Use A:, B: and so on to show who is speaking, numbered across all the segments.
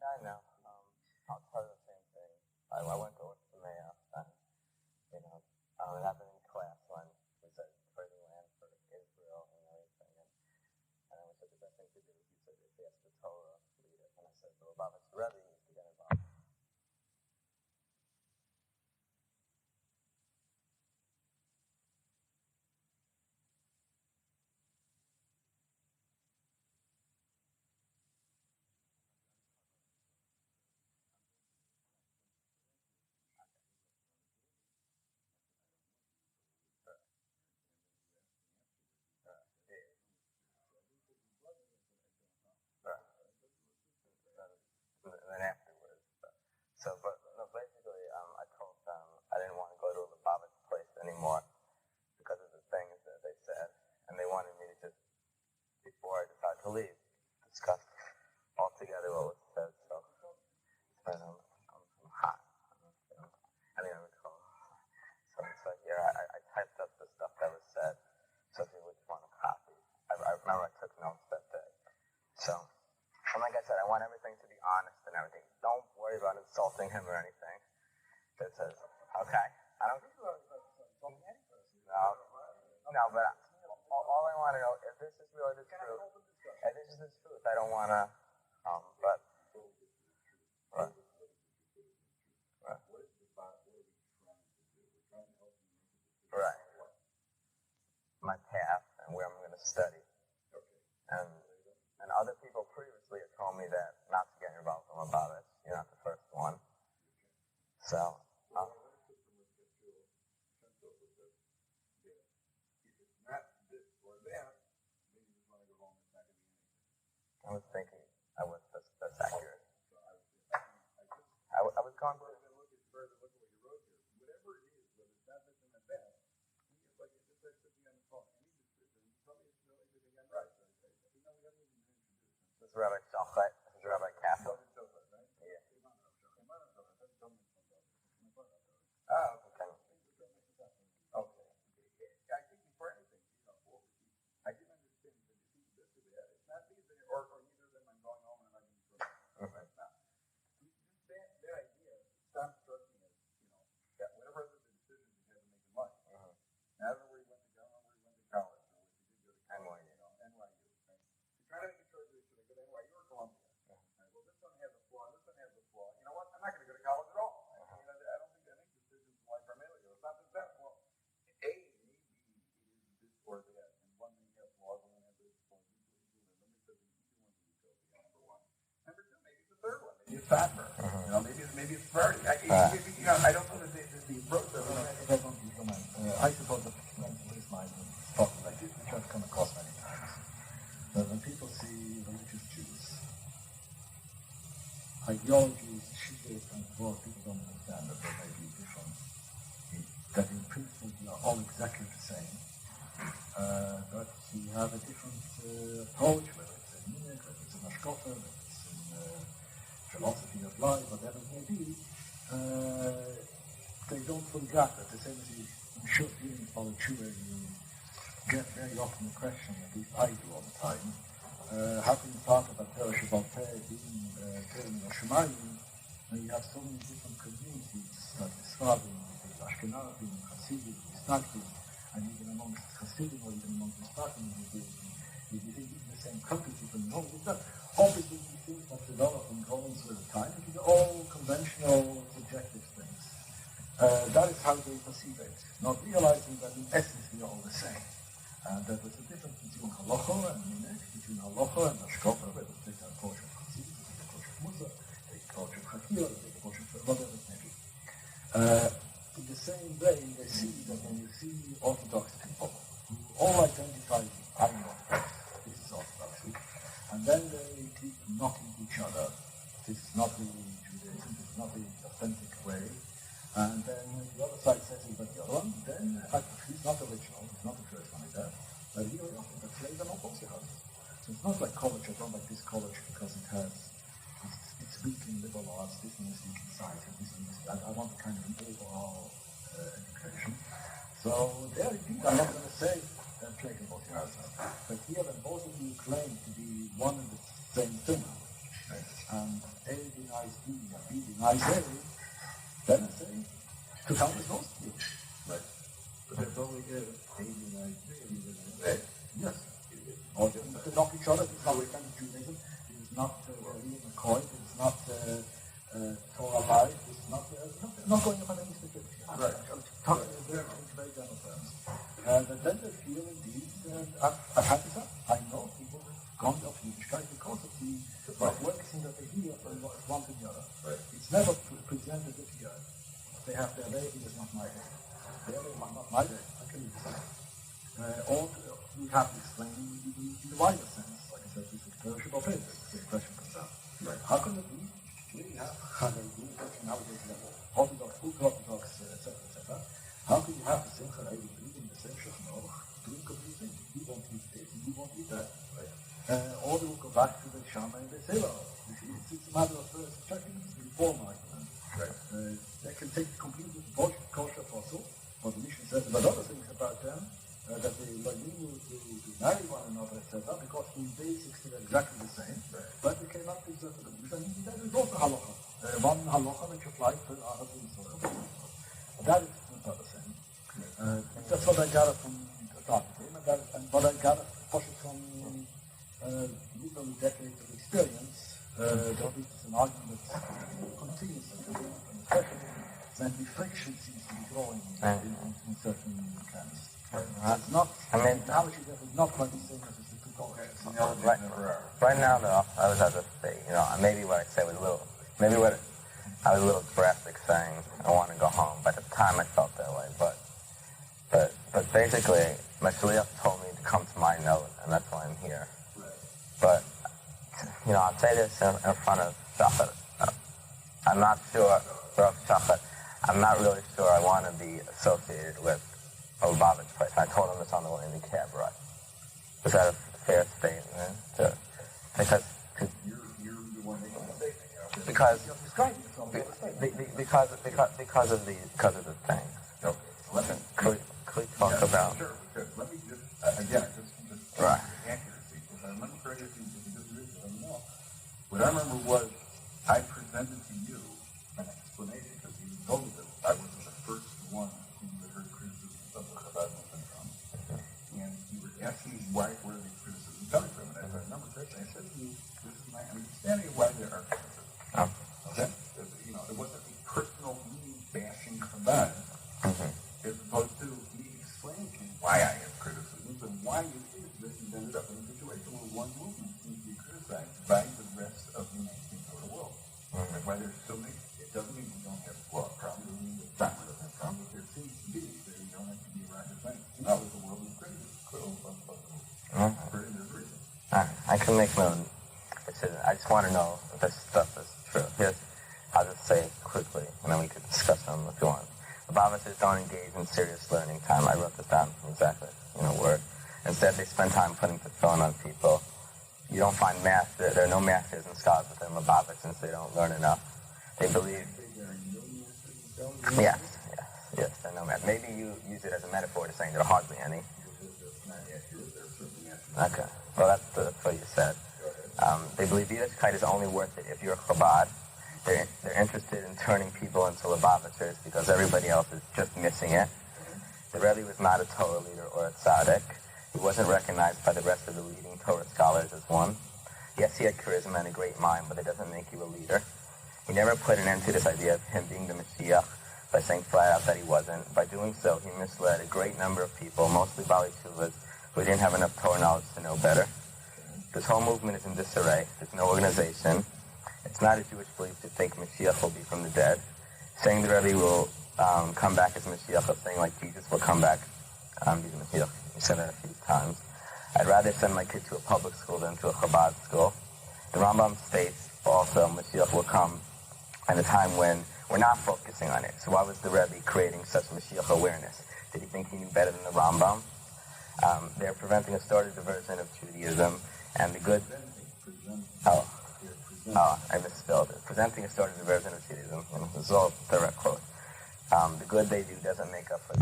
A: I know. I'll tell you the same thing. I went to work for mayor, and, it happened in class when we said trading land for Israel and everything, and we said the best thing to do, he said, if he has the Torah, read it. And I said, well, Baba Rebbe needs to get involved. And then afterwards. But no, basically, I told them I didn't want to go to the Baba's place anymore because of the things that they said, and they wanted me to just, before I decided to leave, discuss altogether what was said. So, but I'm hot. I mean, I recall. So here I typed up the stuff that was said. So if you would want a copy, I remember I took notes that day. So. And like I said, I want everything to be honest and everything. Don't worry about insulting him or anything. It says, okay, I don't. No, but all I want to know, if this is really the truth, if this is the truth, I don't want to. But right. My path and where I'm going to study, and other people previously had told me that not to get involved about it. You're not the first one. So, I was thinking that's accurate. I was going to. This is Rabbi Shochet. This is Rabbi Kaplan. Yeah. Oh, okay. Okay. I think before anything, I didn't understand the disease that it's not easy, or either them I'm going home and I'm going to right now. That idea stopped trusting us, that whatever other decisions you had to make in life. Now everywhere you went to go, everywhere you went to college, or what you did go to college, NYU, right? You try to make a choice, should I go to NYU or Columbia? Right? Well, this one has a flaw, this one has a flaw. You know what? I'm not going to go to college at all. I don't think I make decisions in life are made. It's not that well. Maybe it is this or that, and one may have flaws, one may have this flaw. Let me say the easy one is utopia, number one. Number two, maybe it's the third one. Maybe it's Fatmer. Maybe it's Friday. I don't know that the approach of I suppose that his mind is talking like this, which I've come across many times. But when people see religious Jews, ideologies, shittas, and what people don't understand that there may be different, that in principle we are all exactly the same, but we have a different approach, whether it's in Munich, whether it's in Ashkofa, whether it's in philosophy of life, whatever it may be, they don't fully grasp it. The same as I'm sure dealing with Balachua, you get very often the question, at least I do all the time, how can you talk about Torah Shabbat being Torah or Shemayim, when you have so many different communities, like the Sfadim, the Ashkenazim, Hasidim, the Snagdim, and even amongst Hasidim or even amongst the Sfadim, you think even the same countries, you can know with that. Obviously, these things have developed and grown with time, and these are all conventional, subjective things. That is how they perceive it, not realizing that in essence we are all the same. And that there's a difference between halacha and minhag, between halacha and hashkafa, whether it's the approach of Chassidus, the approach of Musa, the approach of Chakir, the approach of whatever it may be. In the same way, they see that when you see Orthodox people, who all identify with I'm Orthodox, this is Orthodoxy, and then they keep knocking each other. This is not really Judaism, this is not the authentic way. And then the other side says he's but the other one, then he's not original, he's not the first one like that, but he will often play them up also has. So it's not like college, I don't like this college because it's weak in liberal arts, this one is weak in science, and this one is, I want a kind of an overall education. So there indeed, I'm not going to say play them both has, but here when both of you claim to be one and the same thing, right? And A, the nice beating, I say, then I say, to help us most of you. Right. But that's only alien ideas. Yes. Or to knock each other. It's not kind of Judaism. It is not Ian McCoy. It is not Torah Life. It's not going up on any specific. Right. I'm talking in very general terms. But then they feel indeed, I've had this up. I know people gone off Yiddishkeit because of the works that they hear from one to the other. Right. It's never presented as if they have their day, it is not my day. Their day, not my day. I can use that. Or we have to explain in the wider sense. Like I said, this is fellowship of faith. The question comes out. Right. How can it be? We have nowadays level, Orthodox, ultra-Orthodox, etc. How can you have the same Chayei believe in the same Shochet doing complete things? You won't eat this, and you won't eat that. Right. Or they will go back to the Shammai and they say, well, it's a matter of checking the reform argument. Right. They can take completely kosher fossil, but the Mishnah says about other things about them, that they continue to marry one another, etc., because in basics they're exactly the same, right. But they cannot be certain. That is also halacha. One halacha which applies to other things. That is not the same. That's what I got from the talk, and what I got from literally decades of experience. Dovid is an argument that continues, especially when the friction seems to be growing in certain camps. It's not, analogy that is not quite the same as the two colleges.
B: Right now, though, I was at this state, maybe what I said was I was a little graphic saying I want to go home. But at the time I felt that way. But basically, my shliach told me to come to my note, and that's why I'm here. But, I'll say this in front of Shochet. I'm not sure, Shochet, I'm not really sure I want to be associated with a Lubavitch place. I told him this on the way in the cab ride. Is that a fair statement? Because
A: you're the one making the statement.
B: Because of the thing.
A: Okay.
B: Could we talk about?
A: Sure, because let me just right. Accuracy. If I remember correctly, if you disagree, let me know. What I remember was I presented to you an explanation because you told me that I wasn't the first one who had heard criticisms of the Chabad movement from. And you were asking me where are these criticisms coming from. And if I remember correctly, I said to you, this is my understanding of why there are criticisms. Okay? There wasn't a personal bashing Chabad. As opposed to me explaining to you why I have criticisms and why it is that you've ended up in a situation where one movement seems to be criticized by the rest of the mainstream of the world. And why there's so many, it doesn't mean we don't have a problem, it doesn't mean that we don't have a problem, but there seems to be that you don't have to be a rocket scientist. Now that the world is critical of for their reasons.
B: I can make no decision. I just want to know if this stuff is true. I'll just say quickly, and then we could discuss them if you want. Lubavitchers don't engage in serious learning time. I wrote this down exactly, word. Instead, they spend time putting tefillin on people. You don't find there are no masters and scholars within Lubavitch since they don't learn enough. They believe... Yes, there are no masters. Maybe you use it as a metaphor to saying there are hardly any. Okay, well, that's what you said. They believe Yiddishkeit is only worth it if you're a Chabad. They're interested in turning people into Lubavitchers because everybody else is just missing it. The Rebbe was not a Torah leader or a tzaddik. He wasn't recognized by the rest of the leading Torah scholars as one. Yes, he had charisma and a great mind, but it doesn't make you a leader. He never put an end to this idea of him being the Mashiach by saying flat out that he wasn't. By doing so, he misled a great number of people, mostly Bali Tshuvas, who didn't have enough Torah knowledge to know better. This whole movement is in disarray. There's no organization. It's not a Jewish belief to think Mashiach will be from the dead. Saying the Rebbe will come back as Mashiach, or saying like Jesus will come back, be the Mashiach. We said that a few times. I'd rather send my kid to a public school than to a Chabad school. The Rambam states also Mashiach will come at a time when we're not focusing on it. So why was the Rebbe creating such Mashiach awareness? Did he think he knew better than the Rambam? They're preventing a started diversion of Judaism and the good... I misspelled it. Presenting a started diversion of Judaism. This is all direct quote. The good they do doesn't make up for...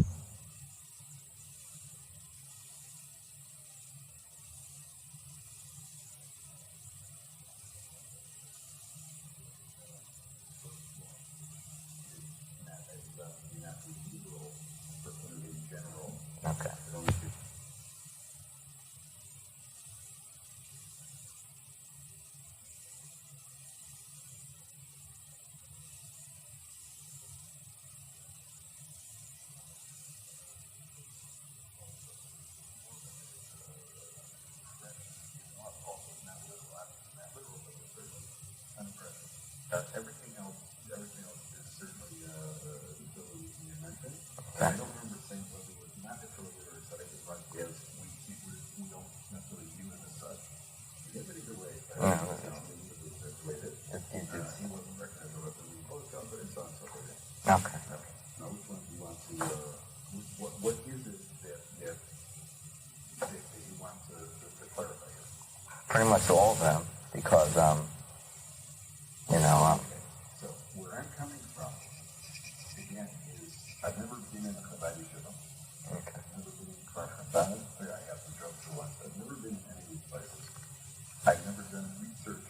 B: pretty much all of them, because, you know...
C: So where I'm coming from, again, is I've never been in a Chabad yeshiva.
B: Okay.
C: I've never been in Kfar Chabad. I got some drugs for once. I've never been in any of these places. I've never done research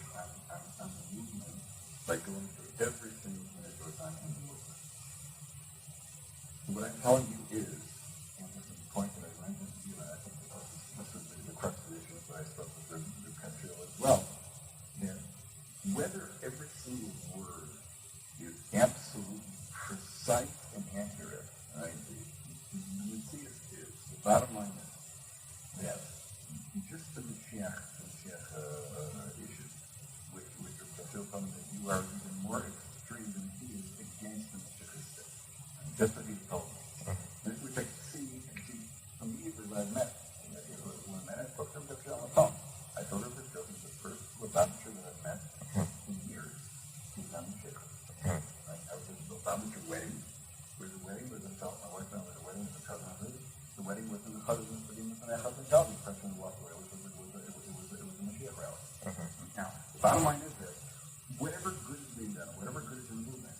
C: on the movement by going through everything that goes on in the movement. So what I'm telling you is, and this is the point that I mentioned to you, and I think that this is the crux of the issue, but I spoke with the country as well, that whether every single word is absolutely precise and accurate, right? The bottom line is that just the Mashiach issues, which are still something that you are even more extreme than he is against the Mashiach. Just what he told me. Which I see immediately when I met. When I met, I spoke to him on the phone. I told her that Joe was the first Lubavitcher that I've met in years. He was on the ship. Right? I was at the Lubavitcher wedding, where the wedding was my wife and I were at a wedding with a cousin of hers. The wedding was in the husband, but even when that husband died, the person who walked away it was a Mashiach rally. Now, the bottom line is that whatever good is being done, whatever good is in the movement,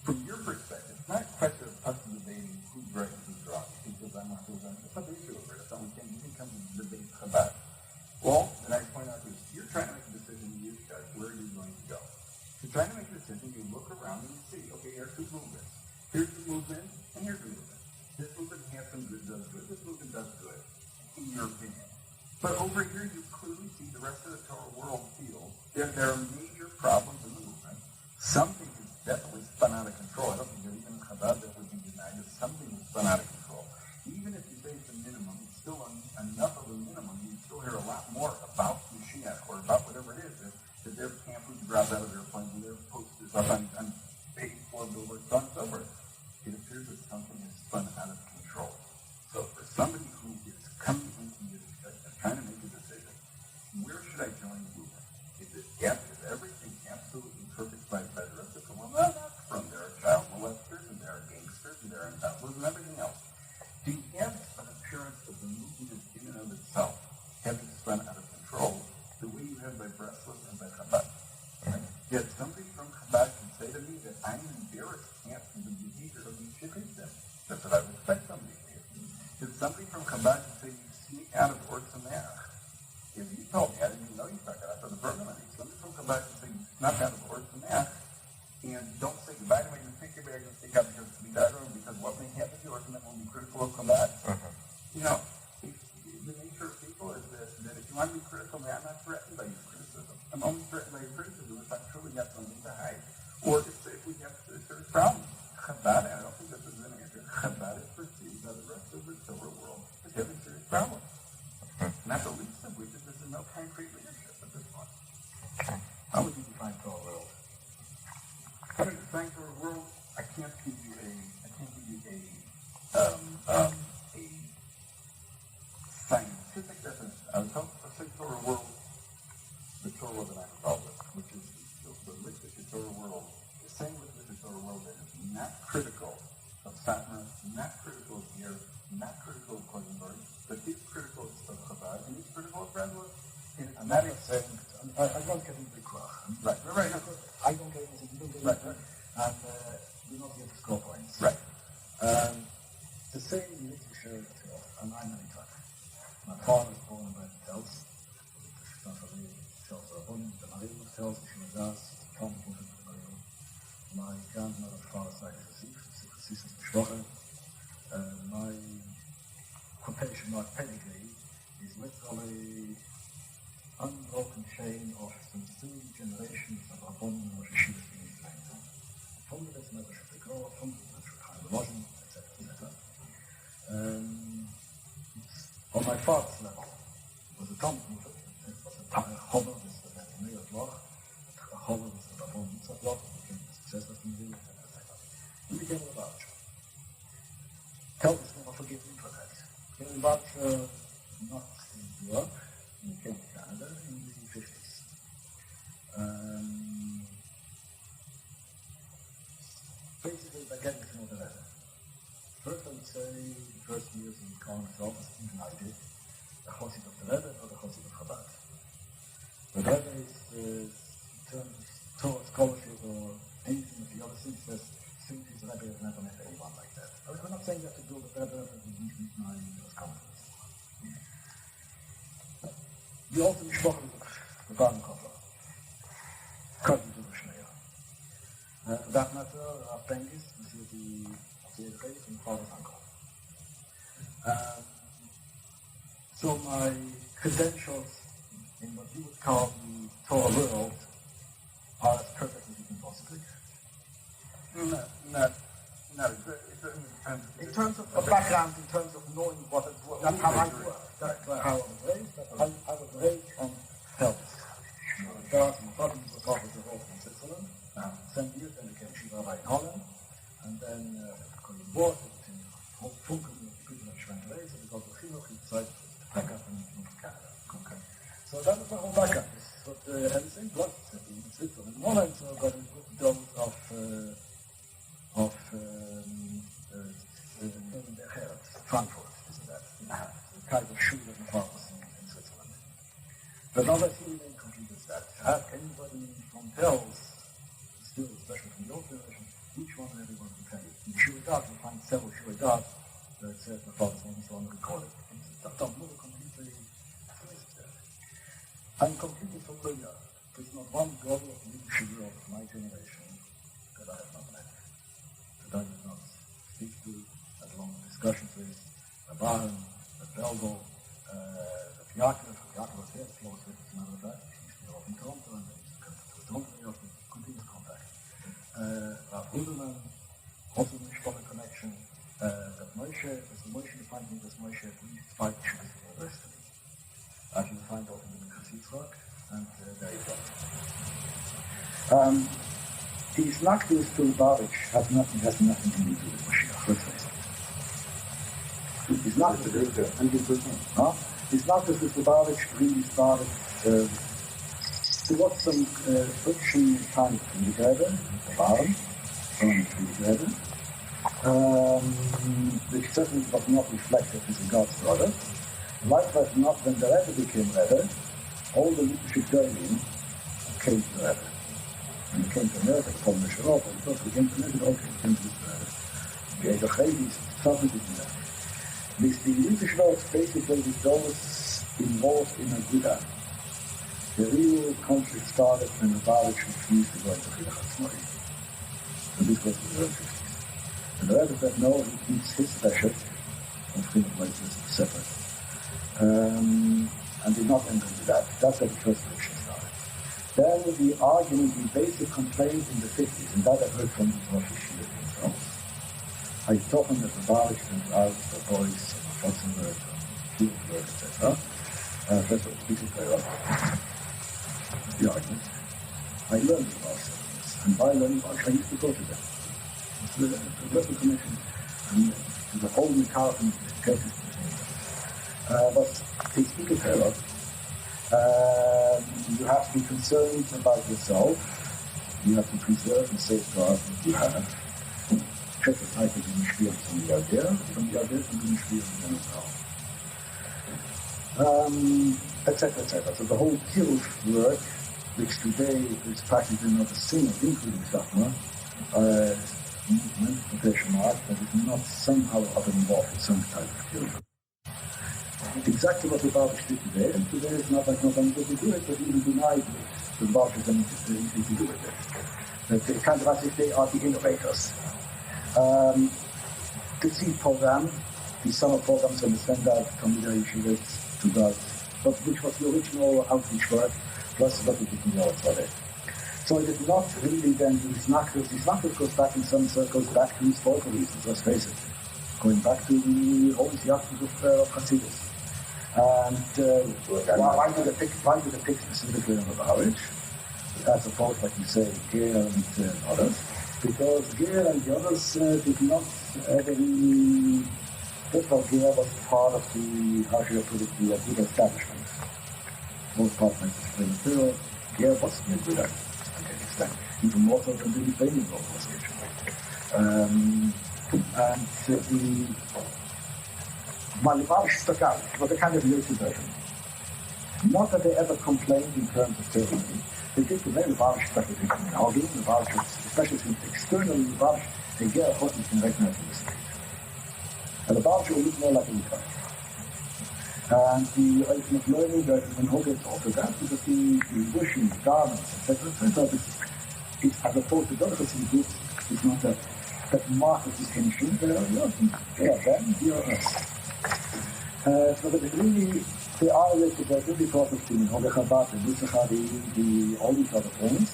C: from your perspective, it's not a question of us debating who's right and who's wrong. Because I'm not who's wrong. It's not the issue over it. If someone can, you can come and debate Chabad. Well, the next point out is you're trying to make a decision, you guys, where are you going to go? You're trying to make a decision, you look around and you see, okay, here's two movements. Here's the movement, and here's the movement. This movement has some good, does good. This movement does good, in your opinion. But over here, you clearly see the rest of the Torah world feel that there are major problems in the movement. Something is definitely spun out of control. I don't think there's even Chabad that would be denied that something is spun out of control. Even if you say it's a minimum, it's still enough of a minimum. You still hear a lot more about Mashiach or about whatever it is that their campers drop out of their planes and their posters up on paid for billboards, so on and so forth. It appears that something is spun out of control. So for somebody who is coming into the discussion, trying to make a decision, where should I join the movement? Is everything absolutely perfect by the rest of the world? Well, not from. There are child molesters, and there are gangsters, and there are embezzlers, and everything else. Do you have an appearance of the movement in and of itself having spun out of control the way you have by Breslov and by Chabad? Right? Yet somebody from Chabad can say to me that I'm embarrassed at the behavior of these shikhism. That's what I would expect somebody to say. If somebody from Chabad can say you sneak out of Or Sameach, if you told me, I didn't even know you stuck out of the program, somebody from Chabad can say you snuck out of Or Sameach and don't say goodbye to me and pick your bag and stick out because we died or because what may happen to you or something will be critical of Chabad. You know, the nature of people is that if you want to be critical, I'm not threatened by your criticism. I'm only threatened by your criticism if I truly got something to hide. Or if we have serious problems. Chabad, I don't think this is an answer. Chabad is perceived by the rest of the Torah world as having serious problems. Not the least of which is there's no concrete leadership at this point.
B: Okay.
A: How would you define Torah world? How to define Torah world? I can't give you a scientific definition. I would say Torah world, the Torah world that I'm involved with, which is the literature Torah world, the same literature Torah world that is not critical of Satmar, not critical of Yer, not critical of Kodenberg, but is critical of Chabad, and is critical of Bradley. I'm not saying, I don't get into the Krach. Right. I don't get into the Right. And we don't get the score points. Right. The same literature, and I'm an Italian. My father was born by the Tels. The Tels are born, the Mario Tels, the Shimazas, the Tom Prophet of Mario. My grandmother's father's side is the Shochet. My quotation mark pedigree is literally unbroken chain of some 3 generations of Rabbonim and Rosh Yeshivas being Israel. From the Nebuchadnezzar Shepikor, from the Nebuchadnezzar Chaim etc. On my father's level, was a Tom Prophet, it was a Chover, this was a Meir Bloch, a Chover was the Rabbon Mitzvah Bloch, who became the successor from the etc. He became a Lubavitcher. Tell us never forgive me for that. He became a Lubavitcher not in Europe, he came to Canada in the 50s. Basically, by getting to know the letter. First, I would say, the first years in calling myself, even I did, the Chosid of the letter or the Chosid of Chabad. Die also Sprache der Badenkoffer. Könnten Sie das schnell. That matter, Bengis, this is the race and Father Uncle. So my credentials in what you would call the Torah world are as perfect as you can possibly get. In terms of background, in terms of knowing that's how I work. That's how I was raised. I was raised on helps. My dad and brothers were part of the whole in Switzerland. 10 years, then became Shiva in Holland. And then because of war, funken mit Küchenschwein raised, because of Chinuch, he decided to pack up and move to Canada. Okay. So that was the whole background. But at the same blood in Switzerland. One I got a good dose of Frankfurt, isn't that? The kind of shoe that involves in Switzerland. But now that he remained complete as that. Ask anybody from Tells, still especially from your generation, each one and every one can tell you. In Shuidat, you'll find several Shuidat that says my father's name is on recorded. It's not completely finished there. I'm completely familiar. There's not one global of leadership of my generation that I have not met. That I did not speak to, had long discussions with, a Baron, a Belgo, a Yakov was here, close with, as a matter of fact. He's still up in Toronto, and he's come to Toronto, we have continuous contact. Rav Ruderman, also a Mishpacha connection. That Moshe, defined me as Moshe, at least 5 issues for the rest of me. As you find also in the Chassitzrak, and there you go. The Islakdus to Lubavitch has nothing to do with Mashiach, let's face it. Islakdus to Lubavitch really started, there was some friction kind of in the Rebbe, the Baron, which certainly was not reflected in God's brother. Likewise, not when the Rebbe became Rebbe, all the leadership Goyim came to the Rebbe. When they came to America, from the Sharop, and they came to America, okay, came to the Rebbe. The Shochet is something different. This the leadership world basically with those involved in a Buddha. The real conflict started when the Baruch refused to go into Chilach HaTzmai. So this was the early 50s. And the Rebbe said, no, he keeps his special, and Chilach places separate. And did not enter into that. That's how the first friction started. Then the argument, the basic complaint in the 50s, and that I heard from the Rosh Yeshiva themselves. I taught them that the Baruch went out for boys, Schwarzenberg, Kielberg, etc. First of all, speaking very well. The argument. I learned about this, and by learning about I used to go to them. It's the local connection, and the whole Mikar and Curtis. But they speak of error. You have to be concerned about yourself. You have to preserve and safeguard what you have. Check the type of Mishpir from the idea, from the Mishpir from the etc., etc. So the whole Kirush work, which today is practically not a single, including Satmar, movement, quotation mark, that is not somehow or other involved in some type of Kirush. Exactly what the Baruch did today, and today is not only that they do it, but even denied the Baruch has anything to do with it. That they kind of as if they are the innovators. The seed program, the summer programs and the standard from the yeshivas to that, but which was the original outreach work, plus what we did in the other. So it did not really then do his Islakdus. Islakdus goes back in some circles back to historical reasons, let's face it. Going back to the whole Islakdus of Hasidus. And why do they pick specifically on the Baruch, as opposed, like you say, Ger and others? Because Ger and the others did not really. First of all, Ger was part of the, how should I put it, the Buddha establishment. Most part of the material, Ger was the Buddha, to an extent. Even more so than the Lithuanian organization. And the Malibarish stuck out. It was a kind of military version. Not that they ever complained in terms of tyranny. They did the very Malibarish stuff with the arguing, the Malibarish, especially since externally the Malibarish, they get a hot and recognize in the state. And the Malibarish will look more like a Lithuanian. And the ultimate learning that when Ho gets also that because the wishing, garments, etc. It's as opposed to the other Hasidic groups, it's not that Marcus is finishing, they are them, we are us. So that really, they are related together because of the Chabad, the Mussachari, all these other things.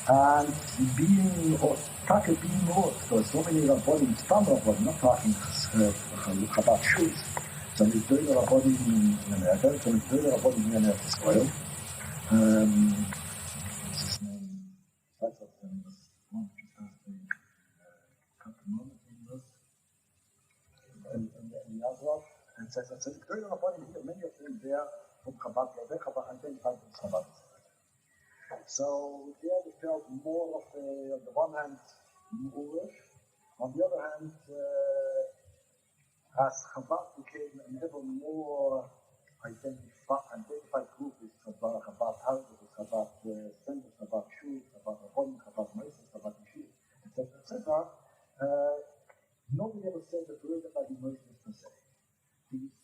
A: And being, or Taka being more, so many Rabbonim, Stam Rabbonim, not talking Chabad shoes. So it's doing a Rabbonim in America, so it's doing a Rabbonim in Israel. What's his name? That's what was one of his first Kaplan in Yazov, and says that so it's doing a Rabbonim here, many of them there from Chabad, they Chabad identified with Chabad. So there we felt more of on the one hand, Moorish, on the other hand, as Chabad became an ever more identified group with Chabad houses, with Chabad centers, Chabad shoes, Chabad Rabbonim, Chabad Moses, Chabad Yeshiva, etc. Nobody ever said the word about emotions per se.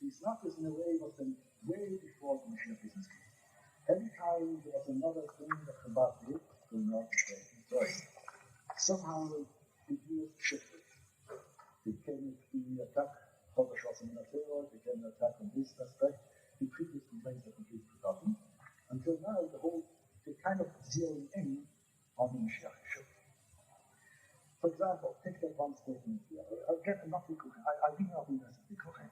A: These matters in a way was then way before the Mashiach business came. Every time there was another thing that Chabad did, somehow the views shifted. It became the attack on the Shochet in the field, it became an attack on this aspect. The previous complaints are completely forgotten. Until now, they're kind of zeroing in on the Mashiach issue. For example, take that one statement here. Again, I'm not Bikuchen. I think I'll be as Bikuchen.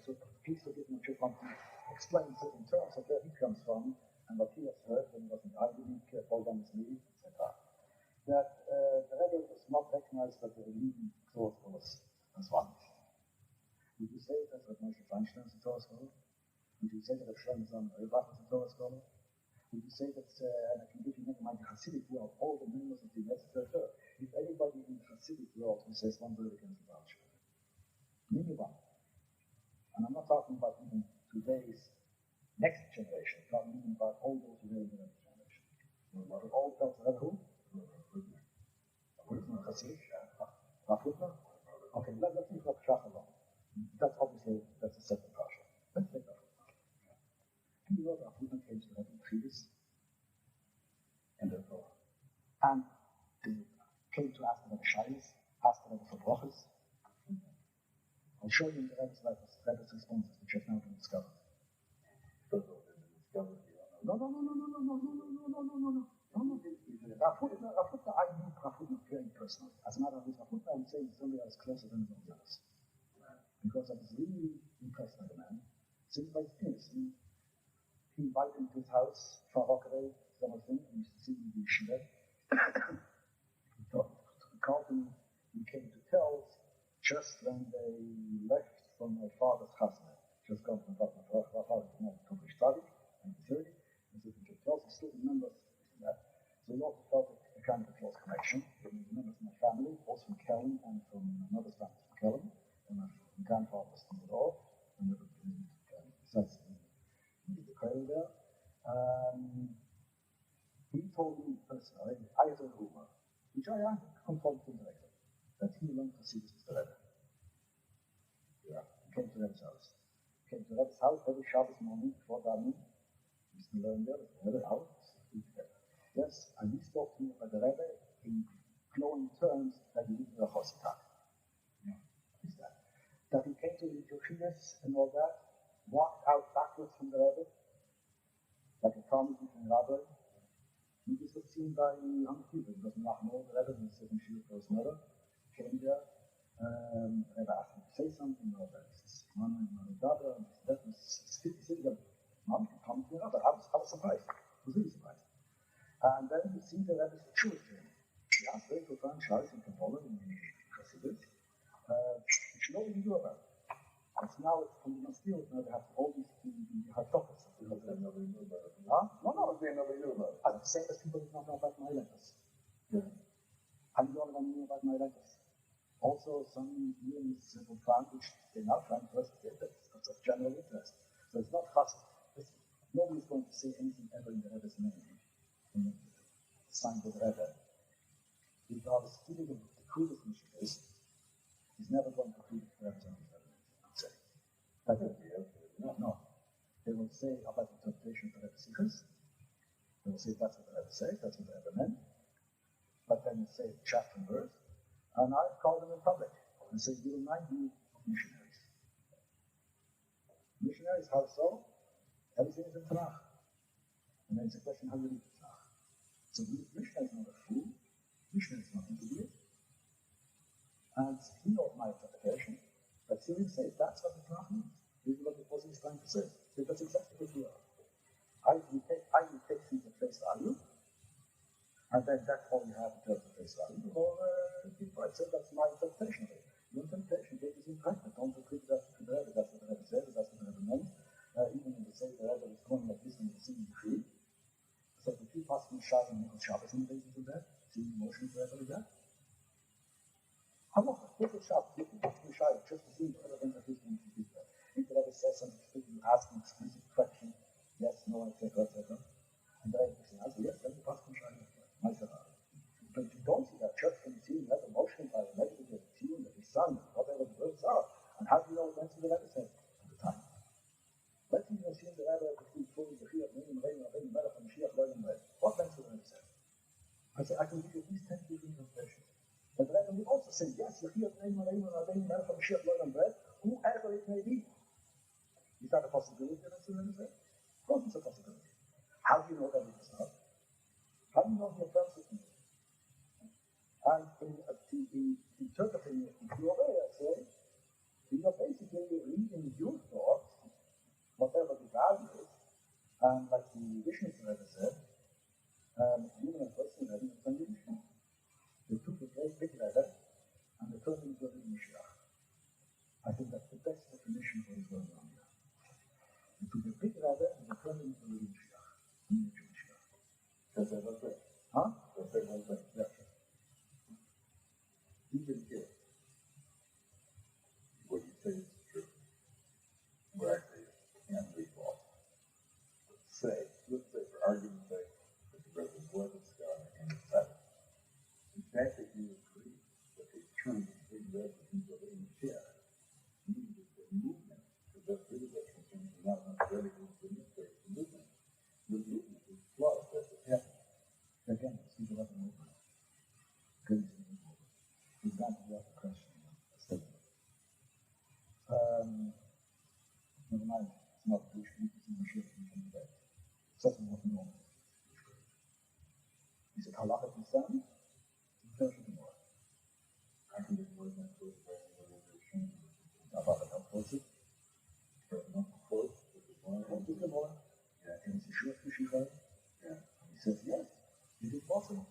A: So please forgive me, I just want to explain certain terms of where he comes from and what he has heard when he was in Albany, Paul Dennis Lee, etc. That the Rebbe was not recognized that the leading source was as one. Would you say that Moshe Feinstein is a Torah scholar? Would you say that Shlomo Zalman Auerbach is a Torah scholar? Would you say that, and I can give you never mind the Hasidic world, all the members of the Yetzer, if anybody in the Hasidic world who says one word against the Baal Shem, maybe one. And I'm not talking about even today's next generation, I'm talking even about all those who live in the next generation. But all felt the who? Hasidic? Rafutner? Okay, let's think of Shach alone. That's obviously, that's a separate partial. Let's take Rafutner. Do you know that Rafutner came to the Rebbe Chidus? And therefore, and they came to ask about the Shaylas, asked the Rebbe for brachas. I'll show you in the Rebbe's letters, Rebbe's responses, which have now been discovered. No. Rafutner, I knew Rafutner very personally. As a matter of fact, Rafutner, I would say, is somebody else closer than anybody else. Because I was really impressed by the man. Since my innocence, he invited me to his house, Farokere, something, and used to see me in the yeshiva. He called me, he came to tell just when they left from my father's chasna. Just gone from my father's Topish Tzadik, and the 30, and so he could tell, he still remembers that. So he also felt a kind of a close connection. He remembers my family, also from Kellen, and from another family from Kellen, and my grandfather was from the Dorf, and besides, he's the cradle there. He told me personally, I had a rumor, which I am confronted directly, that he learned to see this with the Rebbe. Yeah, he came to Rebbe's house. He came to Rebbe's house every Shabbos morning before davening. He used to learn there, the Rebbe out. Yes, and he spoke to me about the Rebbe in glowing terms that he didn't know Chositak. Yeah, what is that? That he came to the Yeshiva and all that, walked out backwards from the Rebbe, like a Talmud and Rabbi. He was seen by young people. It was Nachmol, the Rebbe, who was sitting here for his mother, came there. Rebbe asked him to say something, or that this man and my brother, and that was sitting there. Mom can come to the Rebbe. I was surprised. I was really surprised. And then you see the Rebbe's truth to him. He asked very profound Scheiß in Kabbalah, in Chassidus, which nobody knew about. Because now it's from the Mastil, now they have all these hypotheses. Nobody knew about it. Huh? No, they nobody knew about it. The same as people did not know about my letters. Yeah. And you all knew about my letters. Also, some names were found, which they now find first, that's of general interest. So it's not fast. Nobody's going to say anything ever in the Rebbe's name. Signed with Rebbe. If I was speaking of the crudest missionaries, he's never going to read the Rebbe's name. I'm saying. That would be okay. No. They will say about the interpretation of the Rebbe Sikhs. They will say that's what the Rebbe said, that's what the Rebbe meant. But then say chapter and verse. And I call them in public and say, you will not be missionaries. Missionaries, how so? Everything is in Tanakh. And then it's a question, how do you read the Tanakh? So Mishnah is not a fool. Mishnah is nothing to do with. And he knows my interpretation. But he will say, that's what the Tanakh means. This is what the Prophet is trying to say. So that's exactly what we are. I will take things at face value, and then that's all you have in terms of face value. Or people, I said that's my interpretation of it. Your interpretation is incorrect. Don't repeat that to the Rebbe. That's what the Rebbe said, that's what the Rebbe meant. Even when they say the Rebbe is going like this and the singing tree. So the two passing Shabbos and Nicholas Shabbos in the basis of that, see the emotion for Rebbe like that. Halacha, Nicholas Shabbos, Nicholas passing Shabbos, just to see the Rebbe that he's going to do that. If the Rebbe says something, you ask an explicit question, yes, no, etc., etc. And the Rebbe says, yes, then the passing Shabbos. But if you don't see that church can see that emotion by the negative of the tune, that the sun, whatever the words are, and how do you know that's what the Rebbe said at the time? Let's even assume the Rebbe between fully the Shia, Menim, Reim, Rabbein, Melech, and Mashiach, Learning, Red. What that's what the Rebbe said? I say, I can give you at least 10 different interpretations. But the Rebbe will also say, yes, the Shia, Menim, Reim, Rabbein, Melech, and Mashiach, Learning, Red, whoever it may be. Is that a possibility that's what the Rebbe said? Of course it's a possibility. How do you know that it is not? How do you know he affirms it? And in interpreting it in your way, I say, you're basically reading your thoughts, whatever the value is, and like the Vishnu Rebbe said, human and person Rebbe is from the Vishnu. They took a great big Rebbe and they turned him into a little Mashiach. I think that's the best definition of what is going on here. They took a big Rebbe and they turned him into a little Mashiach, a miniature Mashiach.
C: That's one thing.
A: Huh?
C: That's one thing.
A: Yeah.
C: Even if what you say is true, what I say can be false. Let's say for argument's sake, that the Rebbe was a scholar and a Sabbath. The fact that you agree that they turned the big Rebbe into a little chair means that the movement, because that's really what concerns me, not theoretically demonstrate the movement. The movement is flawed, that's what happened.
A: Again, speak about the movement. Good. We've got to ask the question. Never mind, it's not Jewish people, it's Mashiach from the dead. Certainly not normal. Is it halacha to stand? It's perfectly more.
C: I think it's more than close to the
A: About the health forces.
C: not close, but it's more.
A: What is the more?
C: Yeah,
A: And it's a short to Shochet.
C: yeah.
A: He says, yes, it is possible.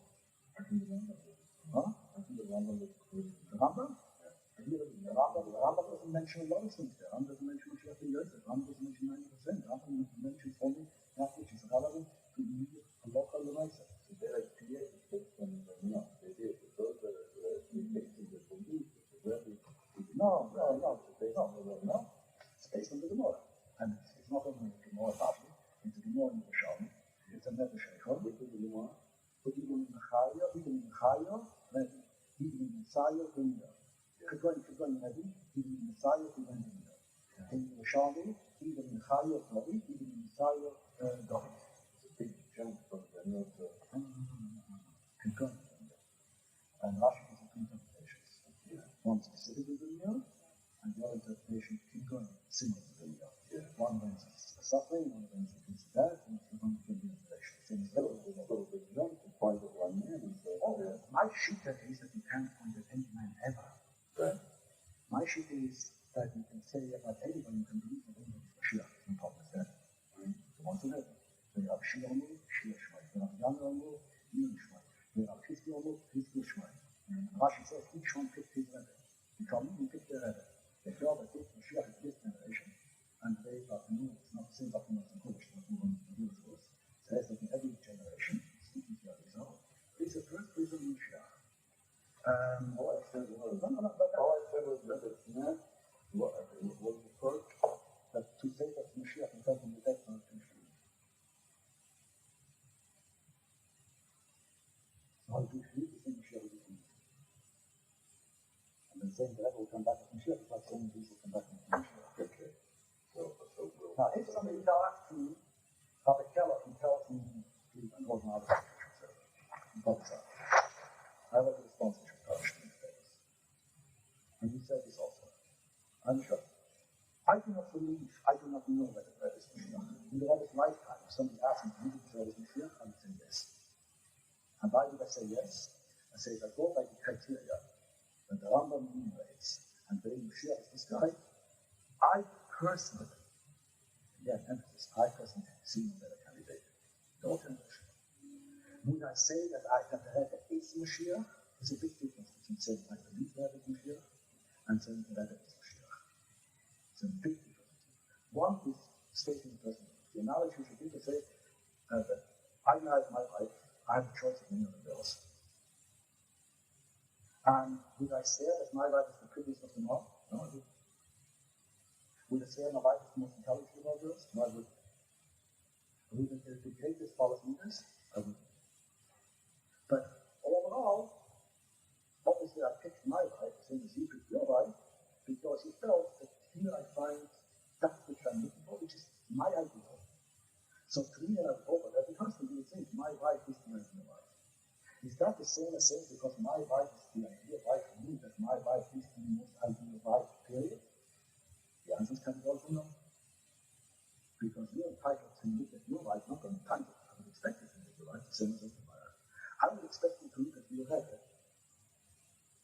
C: I think the Rambam is.
A: Huh?
C: I think the Rambam is close.
A: The Rambam? The Rambam doesn't mention a lot of things there. The Rambam doesn't mention Mashiach and Yosef. The Rambam doesn't mention 90%. The Rambam mentions only that which is relevant to immediate local Lemaisa.
C: So they are created based on the no. They did. Those that are basically the belief that the Rebbe is
A: No. It's based on the Gemara. And it's not only the Gemara partly. It's the Gemara in the Shalom. It's a Nebuch Sheikhon.
C: Which is the Gemara?
A: But even in the Chayo, even in Messiah, Kegoin Nebi, even in Messiah, Kegoin Nebi. In the Shalom, even in Chayo, Dovid, even in Messiah, Dovid.
C: It's a big jump from the north to
A: Kegoin Nebi. And Rashi has two interpretations. One specific to the Dunya, and the other interpretation, Kegoin, similar to the Dunya. One means suffering, one means it's death, and the one can be interpretation.
C: So the jump to find the one man and say,
A: My shita is that you can't point at any man ever.
C: right.
A: My shita is that you can say about anybody, you can believe that anybody is Mashiach. No problem with that. The ones who never. So you have Shia Omu, Shia Shmai. You have Yana Omu, Yana Shmai. You have Hizki Omu, Hizki Shmai. Rashi says each one picked his Rebbe. You come in, you pick their Rebbe. They feel that this Mashiach is this generation, and they thought, no, it's not the same document as the Kodesh, but we want to do it for us. Says that in every generation, speaking to the result, is the first prison in Mashiach.
C: All I said was that it's not what was the first.
A: That to say that Mashiach is from the dead is not too true. So how do you believe to say Mashiach is from the dead? And then saying that will come back as Mashiach is like saying Jesus will come back as Mashiach.
C: Okay. So
A: Now, if somebody asks me, Rabbi Keller, who tells me, please, I'm going out of the I have a sponsorship touched in face. And he said this also. I'm sure. I do not believe, I do not know whether there is Mashiach. In the Rebbe's lifetime, if somebody asks me, do you think there is Mashiach? I would say yes. And why would I say yes? I say, if I go by the criteria that the Rambam enumerates, and bring Mashiach is this guy, I personally, again, emphasis, I personally see him as a candidate. No transition. Would I say that the Rebbe is Mashiach? There's a big difference between saying I believe the Rebbe is Mashiach and saying the Rebbe is Mashiach. It's a big difference. One is stating the present. The analogy we should give is say that I married my wife, I have a choice of many other girls. And would I say that my wife is the prettiest of them all? No, I wouldn't. Would I say my wife is the most intelligent of all girls? No, I wouldn't. Would I say the greatest follows leaders? I wouldn't. But overall, obviously I picked my wife, the same as you picked your wife, because he felt that here I find that which I'm looking for, which is my ideal. So to me, and over that, it has to be the same. My wife is the ideal wife. Is that the same as saying because my wife is the ideal wife for me, that my wife is the most ideal wife, period? The answer is kind of also no. Because you're entitled to look at your wife, not entitled. I would expect you to look at your wife, the same as my wife. I would expect you to look at your Rebbe,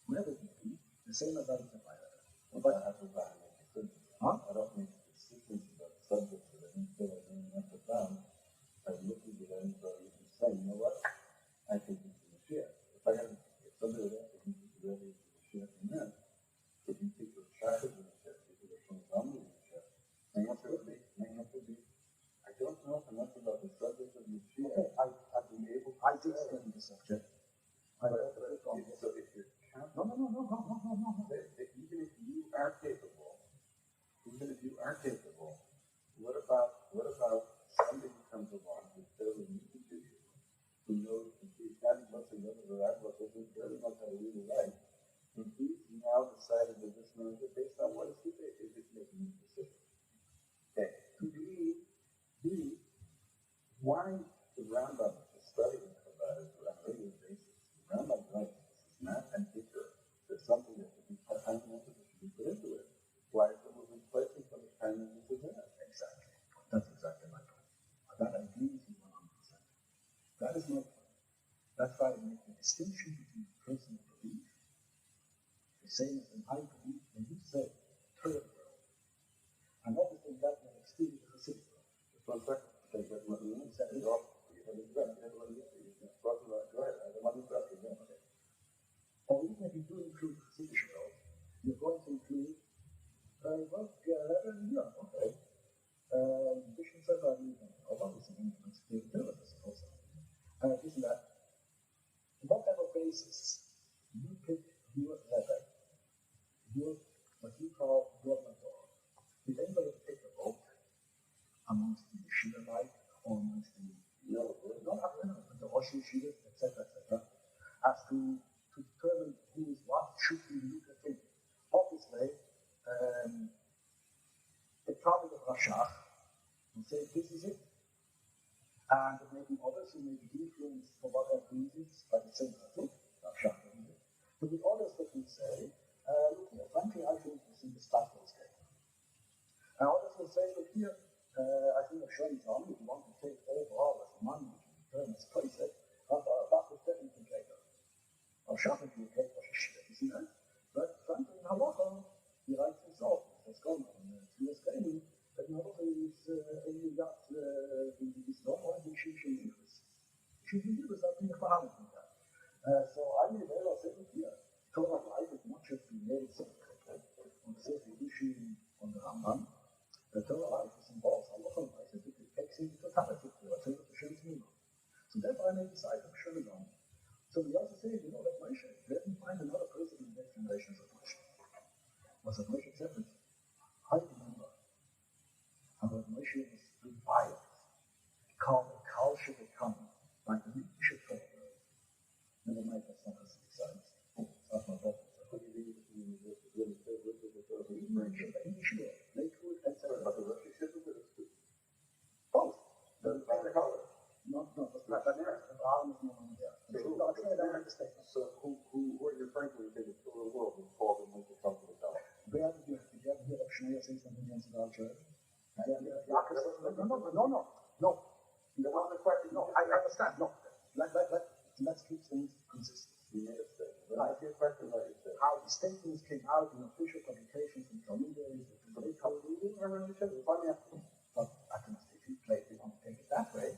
A: whoever it may be, the same as I look at my Rebbe.
C: But I have to make decisions.
A: Huh?
C: I don't make decisions about subjects that I didn't feel like bringing up the ground. I look at it and so you can say, you know what? I think this is a share. If somebody would ask me, this is really a share from them, if you think the child is a share, if you're from family is a share, my answer would be, I don't know enough about the subject of the share.
A: Okay,
C: I'd be able to.
A: I did study the subject.
C: So if you're counting,
A: No.
C: even if you are capable, what about somebody who comes along who's fairly new to you, who knows that he's not as much as other I've looked at, who's very much how to read and write, and he's now decided that this man is based on what is he making a decision. Okay, why the Rambam is studying about it on a regular basis. The Rambam writes this is not an ikr. There's something that should be time and effort that should be put into it. Why is it moving placing so much time and effort in it?
A: Exactly. That's exactly my point. That I agree with you 100%. That is my point. That's why I make the distinction between personal belief, the same as when I believe, when you say, Torah world, and obviously that will exclude the Hasidic world.
C: Just 1 second. Okay, but let me set it off. You have a breath. Go ahead. I don't want to interrupt you. Okay.
A: Or even if you do include the Hasidic world, you're going to include, okay. Vision said, obviously, it's clear to do it, I suppose. Isn't that? Whatever basis you pick your Rebbe, what you call your mentor, if anybody pick a vote amongst the Yeshiva-like or amongst the Rosh Yeshiva, etc., as to determine who is what, should be look at it. Obviously, the Talmud of Rashach will say this is it. And there may be others who may be influenced for whatever reasons by the same Talmud, Rashach, but the others that will say, look here, frankly, I think this is the Sparkles game. And others will say, look here, I think I've shown you, if you want to take overall as the money which you return as place it, Bachus definitely can take it. Rashach can take what you isn't it? But frankly, in Halacha, he writes himself, it's gone on the US gaming, but in Halacha is only got this normal, he should be used. Should be used, I think, for having that. So I may very well say, look here, Torah life is not just being able to on the Sefer Yishim on the Rambam, the Torah life is involved Halacha life, it takes into totality, so therefore I may decide to show it on. So we also say, you know, that Moshe, let me find another person in that generations of Moshe. Was it Moshe separate? I remember how Moshe was reviled, called a culture become by the leadership of the world. Never mind that's not us besides. That's my problem.
C: What do you think is really good with the Torah?
A: Sure, they could, etc.
C: But the Rosh Yeshiva
A: No, that's not there. The bottom is no longer there.
C: So who are you referring to when you say the Torah world is called and make the come to the top?
A: Where did you hear of Shochet say something against the church? No.
C: There wasn't a question.
A: No, I understand. No. Let's keep things consistent.
C: You made a statement. I see a question about your statement.
A: How the statements came out in official publications and intermediaries, but I can, if you play, if you want to take it that way,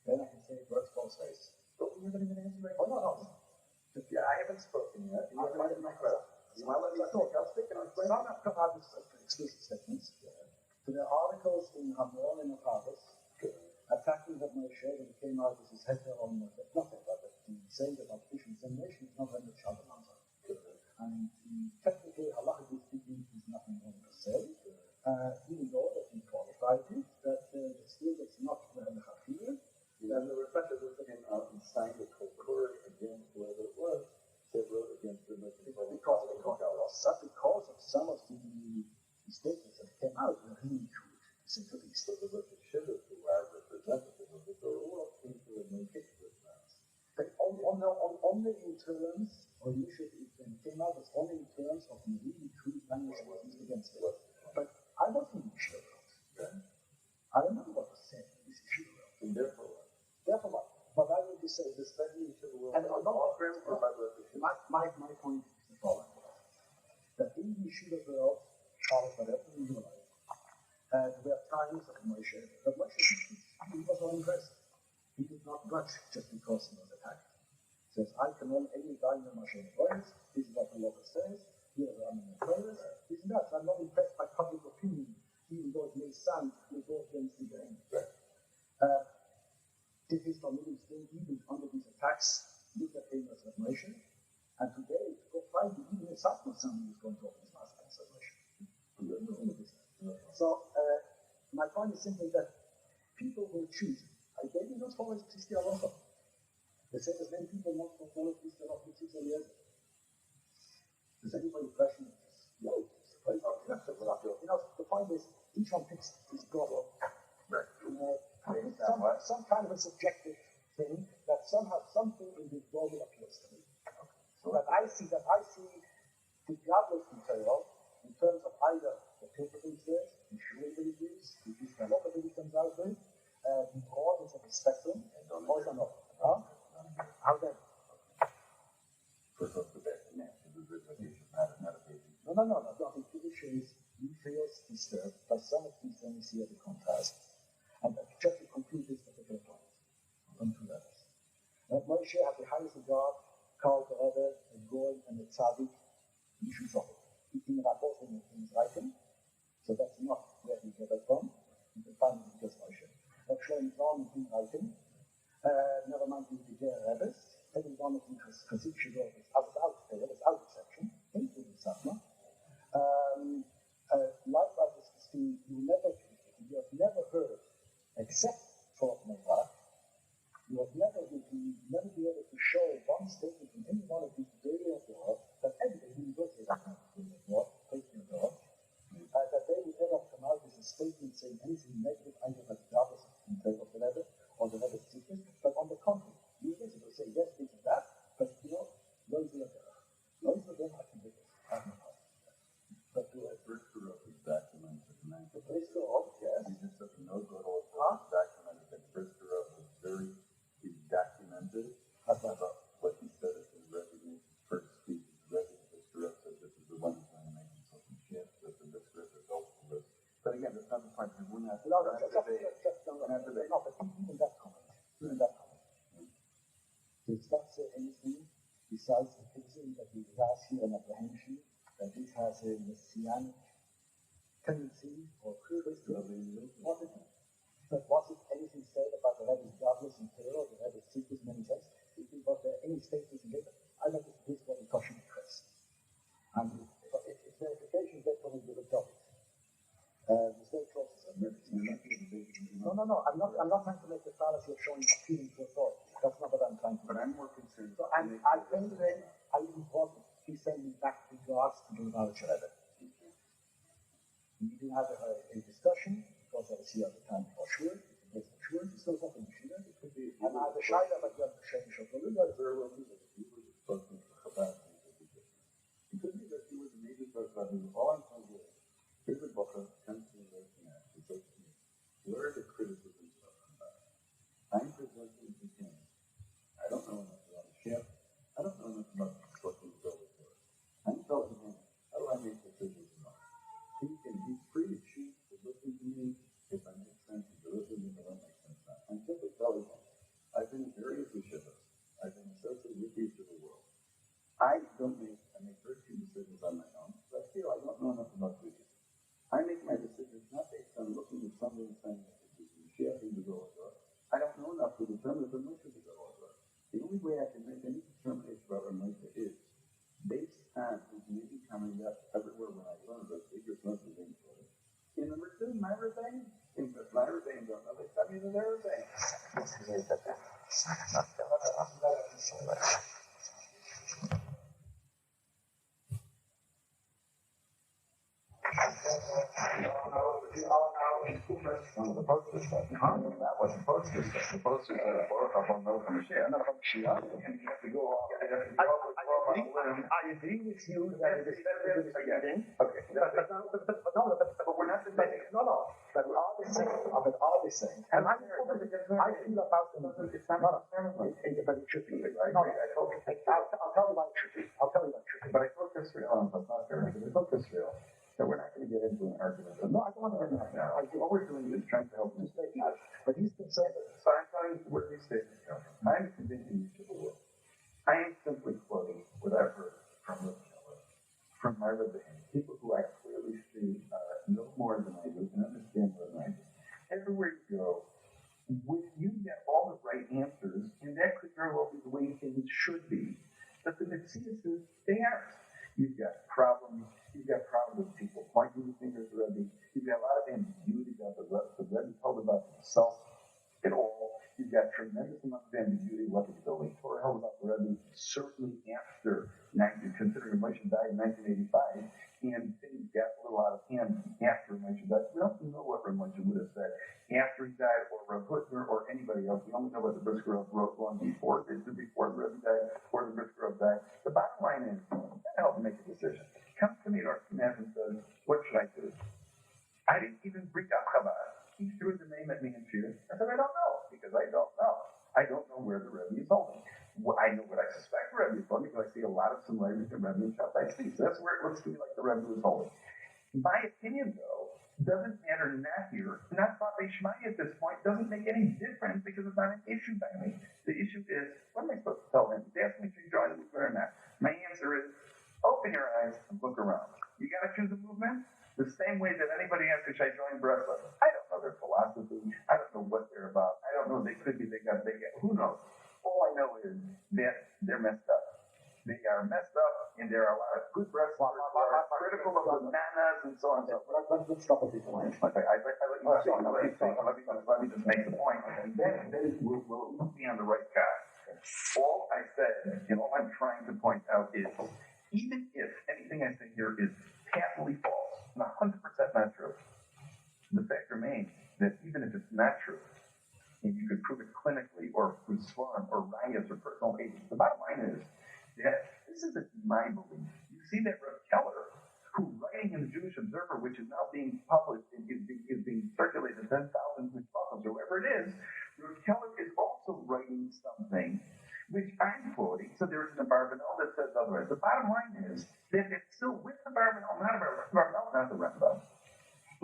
A: then I can say it works both ways.
C: But we haven't even answered my
A: Oh, no.
C: Yeah, I haven't spoken yet. You haven't answered my question. You might let me talk. I'll speak and I'll explain.
A: Some have come out with explicit statements. So there are articles in Hamon and Harvard attacking that Moshe when it came out with his head on nothing, but saying that artificial insemination is not very much child answer. And technically, halachically speaking, is nothing wrong per se, even though that he qualified it, that still it's not the halacha.
C: And the reflector was again out and signed a concurrent against whoever it was that wrote against the
A: because of some of the statements that came out were really crude, to say the least.
C: So the Rosh Hashanah, who are representative of the Torah world, came to a make it with that.
A: But only in terms, or usually it came out as only in terms of really crude language used against it. But I wasn't really sure about it. I remember what was said in this issue.
C: And therefore
A: what? But I will be saying
C: this study to the world.
A: And my point is the following: that in the Yeshiva world, whatever in your life, there are times of Moshe, but Moshe he was not impressed. He did not budge just because he was attacked. He says, I can own any guy in Moshe voice, this is what the law says, here are the prayers, this and that. So I'm not impressed by public opinion, even though it may sound to go against the grain. Did his family still even under these attacks look at him as a nation? And today, to go find even a Satmar somebody is going to open his mouth against a nation. So, my point is simply that people will choose. I gave you those always Christian also. The same as many people not follow Christian for 6 years. Does anybody question this? No. The point is, each one picks his God. Some kind of a subjective thing that somehow something in this body appeals to me. So that I see the godless material in terms of either the paper that it says, the sure that it is, the halacha that it comes out with, the broadness of the spectrum, or not. How then?
C: First off the bat, no.
A: The issue is you feel disturbed by some of these things here, the contrast. And just to conclude this particular point, on 2 levels. Moshe had the highest regard, called the Rebbe, a Goy, and a Tzaddik, in Shochet. He did that both in his writing, so that's not where he got that from. You can find it in just Moshe. But showing down in his writing, never mind the Rebbes, every one of them has Chazikische Rebbe without exception, including Satmar. Likewise, you have never heard, except for Nevrach, you have never be able to show one statement from any one of these daily of the world that everybody who goes to that kind of thing of God, that they would ever come out with a statement saying anything negative either about the godless of the Rebbe or the Rebbe's secret, but on the contrary, you will say yes, this and that, but no is the I can do it. I have no power. But to a
C: first group is documented.
A: the first group, yes.
C: You just have to know God all documented. The first group is documented about what he said at his resignation, first speech. The first group says this is the one who's going to make himself in shift, that the this group is helpful to this. But again, that's not the point. We wouldn't have to
A: but even that comment. Does not say anything besides the criticism that we have here an apprehension that this has a messianic tendency or Christian. But was it anything said about the Rebbe's godless and terror, the Rebbe's secret manifest? Was there any statements in it? I think this is what we caution the press. And if verification is there, probably give it Dovid. There's very close to that. No. I'm not trying to make the fallacy of showing appealing to authority. That's not what I'm trying to do.
C: But I'm more concerned.
A: So I think that I important he's sending back regards to the Lubavitcher Rebbe. We didn't have a discussion because I was here at the time for sure. It's still something Yeshiva. It could the Shaila about the Shem Shochet, that's very well music.
C: He was discussing Chabad things. It could be that he was a major person. All I'm saying is, here's a book of 10 looking at. He says to me, where are the criticisms of Chabad? I'm presenting to him. I don't know enough about the chef. I don't know enough about what he's building for us. I'm telling him, how do I make decisions about it? He's free to choose to listen to me if I make sense, and to listen to me if I don't make sense. I'm simply telling him, I've been in various yeshivas. I've been associated with the yeshiva world. I make very few decisions on my own, but I feel I don't know enough about Judaism. I make my decisions not based on looking at somebody and saying that this is Mashiach in the Zohar. I don't know enough to determine if Ramosha is the Zohar. The only way I can make any determination about Ramosha is based on his maybe coming up everywhere when I learn about bigger sense of things. In number two, my Rebbein, if my Rebbein don't know, they tell me that they're Rebbein. The poster said, that wasn't poster said. The poster said, upon no Mashiach, not upon Mashiach, and you have to go off. I agree with you that it is better again. Okay. But we're not debating. No. But we are the same. But all the same. And I feel about them. It's not but it should be. Right? I'll tell you why it should be. But I told Israel, that's not fair. I told Israel that we're not going to get into an argument. No, I don't want to get into that. All we're doing is trying to help him stay out. But he's concerned. So I'm telling you where these statements come from. I'm convincing you to the world. I am simply quoting what I've heard from Reb Keller, from my Rebbein, people who I clearly see know more than I do and understand more than I do. Everywhere you go, you get all the right answers, and that could very well be the way things should be. But the Metzius is they aren't. You've got problems with people pointing the fingers at Rebbe. You've got a lot of ambiguity about the Rebbe told about himself at all. You've got tremendous amount of ambiguity what the building Torah held about the Rebbe, certainly after considering Moshe died in 1985, and things got a little out of hand after Moshe died. We don't know what Moshe would have said after he died, or Rav Hutner, or anybody else. We only know what the Brisker wrote long before the Rebbe died, or the Brisker died. The bottom line is, that helps make a decision. Comes to me or and says, what should I do? I didn't even bring up Chabad. He threw the name at me in fear. I said, I don't know, because I don't know. I don't know where the Rebbe is holding. I know what I suspect the Rebbe is holding, because I see a lot of similarities to Rebbe and Shochet. So that's where it looks to me like the Rebbe is holding. My opinion, though, doesn't matter not here, not by Shmai at this point, doesn't make any difference, because it's not an issue by me. The issue is, what am I supposed to tell him? He's asking me to join the movement or not. My answer is, open your eyes and look around. You got to choose a movement the same way that anybody asks, should I join Breslau? I don't know their philosophy. I don't know what they're about. I don't know. They could be. They got. Who knows? All I know is that they're messed up. They are messed up, and there are a lot of good wrestlers who are critical of the bananas and so on and so forth. Let's stop at this point. Okay, I let you talk. Let me just make the point. And then we'll be on the right path. All I said, and all I'm trying to point out is, even if anything I say here is patently false, and 100% not true, the fact remains that even if it's not true, and you could prove it clinically or through swarm or riots or personal agents, the bottom line is that this isn't my belief. You see that Reb Keller, who writing in the Jewish Observer, which is now being published and is being circulated to 10,000 responses or whatever it is, Reb Keller is also writing something which I'm quoting. So there is an Abarbanel that says otherwise. The bottom line is that it's still with the Abarbanel, not the Rambam.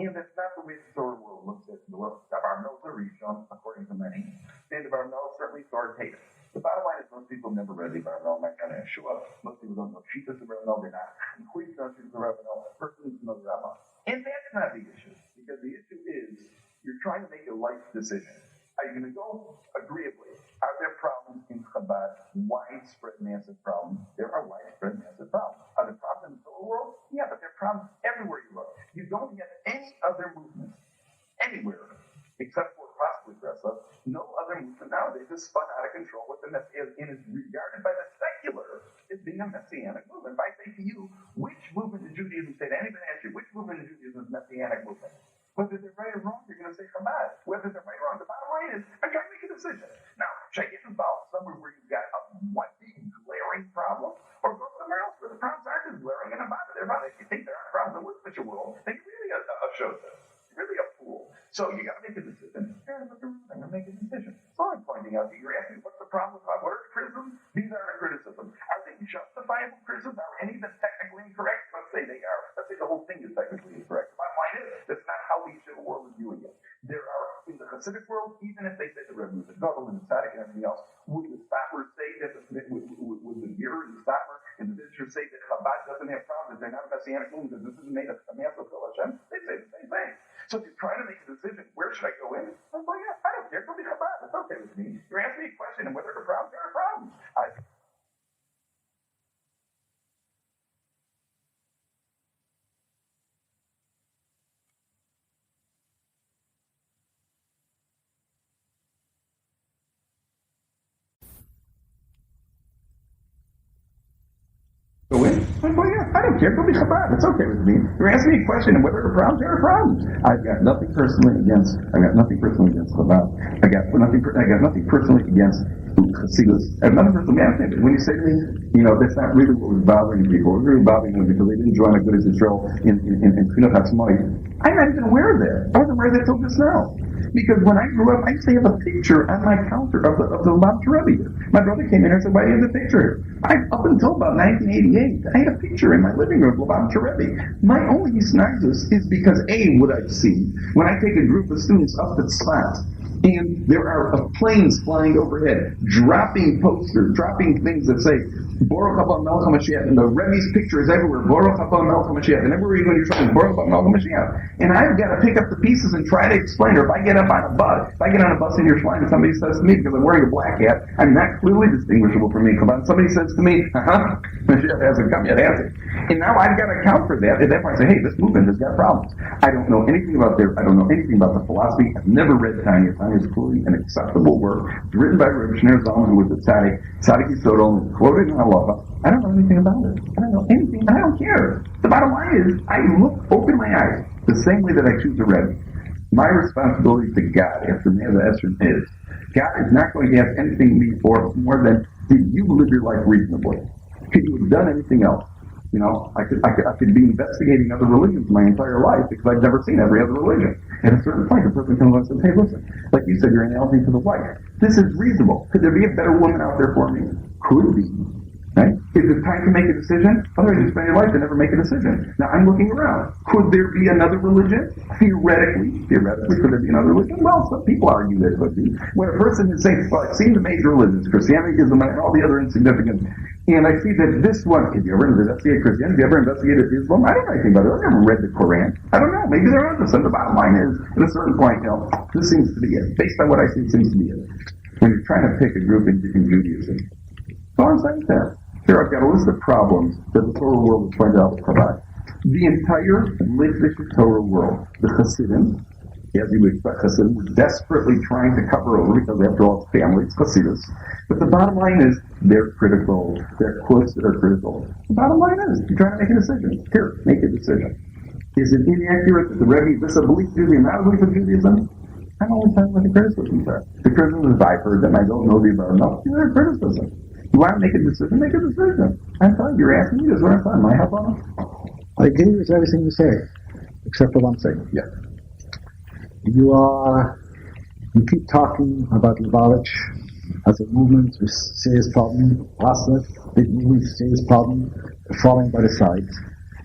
C: And that's not the way the Torah world looks at the world. The Abarbanel is a Rishon, according to many. And the Abarbanel is certainly authoritative. The bottom line is most people never read the Abarbanel, like kind of Yeshua. Most people don't know Shitas of Abarbanel. They're not including the Shitas of Abarbanel. The person needs to know the Rambam. And that's not the issue. Because the issue is you're trying to make a life decision. Are you going to go agreeably? Are there problems in Chabad? Widespread, massive problems. There are widespread, massive problems. Are there problems in the whole world? Yeah, but there are problems everywhere you look. You don't get any other movement anywhere, except for possibly Breslau. No other movement nowadays is spun out of control with the Messianic and is regarded by the secular as being a Messianic movement. If I say to you, which movement in Judaism, say to anybody ask you, which movement in Judaism is a Messianic movement? Whether they're right or wrong, you're going to say Chabad. Whether they're right or wrong, the bottom line is, I'm trying to make a decision. Now,
D: So I'm pointing out that you're asking, what's the problem with what are criticisms? These are criticisms. Are they justifiable criticisms? Are any of them technically incorrect? Let's say they are. Let's say the whole thing is technically incorrect. My point is, that's not how we should world is viewing it. There are, in the Hasidic world, even if they say the Rebbe was a government, the Tzaddik, and everything else, would the Stopper say that would the Gear and the Stopper and the visitor say that Chabad doesn't have problems, that they're not a messianic movement, that this isn't made of a massive Hashem? They say the same thing. So if you're trying to make a decision, where should I go in? I'm like, yeah, I don't care. Go be Chabad. It's okay with me. You're asking me a question, and whether there are problems, there are problems. Go in? I'm like, yeah, I don't care. Go be Chabad. It's okay with me. You're asking me a question, and whether there are problems, there are problems. I've got nothing personally against Chabad. I got nothing personally against Hasidus. I have nothing personally against it. When you say to me, that's not really what was bothering people. It was really bothering them because they didn't join a good as Israel in Pinot Hatzmoy. I'm not even aware of that. I wasn't aware of that till just now. Because when I grew up, I used to have a picture on my counter of the Lobster Rebbe. My brother came in and said, why do you have the picture? Up until about 1988, I had a picture in my living room of Lobster Rebbe. My only snarzus is because what I've seen when I take a group of students up to Tzfat, and there are planes flying overhead, dropping posters, dropping things that say, Baruch haba Melech HaMashiach, and the Rebbe's picture is everywhere, Baruch haba Melech HaMashiach, and everywhere you go, you're trying, Baruch haba Melech HaMashiach. And I've got to pick up the pieces and try to explain, or if I get on a bus and you're flying, and somebody says to me, because I'm wearing a black hat, I'm not clearly distinguishable from me. Somebody says to me, Mashiach hasn't come yet, has it? And now I've got to account for that. At that point, I say, hey, this movement has got problems. I don't know anything about the philosophy. I've never read Tanya. Tanya is clearly an acceptable work. It's written by Reb Shneur Zalman, who was a tzaddik Yisodol, and quoted in halacha. I don't know anything about it. I don't know anything. I don't care. The bottom line is, I open my eyes the same way that I choose a Rebbe. My responsibility to God after Meza Esron is, God is not going to ask anything of me for more than, did you live your life reasonably? Could you have done anything else? I could be investigating other religions my entire life because I've never seen every other religion. At a certain point, the person comes along and says, hey, listen, like you said, your analogy to the wife. This is reasonable. Could there be a better woman out there for me? Could be. Right? Is it time to make a decision? Otherwise, you spend your life to never make a decision. Now, I'm looking around. Could there be another religion? Theoretically, could there be another religion? Well, some people argue there could be. When a person is saying, well, I've seen the major religions, Christianity, Islam, and all the other insignificant, and I see that this one, have you ever investigated Christianity? Have you ever investigated Islam? I don't know anything about it. I've never read the Quran. I don't know. Maybe there are others. And the bottom line is, at a certain point, this seems to be it. Based on what I see, it seems to be it. When you're trying to pick a group in Judaism, so I'm saying that. Here, I've got a list of problems that the Torah world is trying to provide. The entire Litvish Torah world, the Hasidim, as you would expect, Hasidim were desperately trying to cover over because, after all, it's family, it's Hasidus. But the bottom line is, they're critical. They're quotes that are critical. The bottom line is, you're trying to make a decision. Here, make a decision. Is it inaccurate that the Rebbe, this is a belief of Judaism, not a belief of Judaism? I'm only talking about the criticisms there. The criticisms I've heard them, I don't know the about enough. These are criticisms. You want to make a decision? Make a decision. I'm telling you, you're asking me this. What I'm telling my help on it?
E: I agree with everything you say, except for one thing.
D: Yeah.
E: You keep talking about Lubavitch as a movement with serious problem, Rasness, big movement with serious problem, falling by the sides.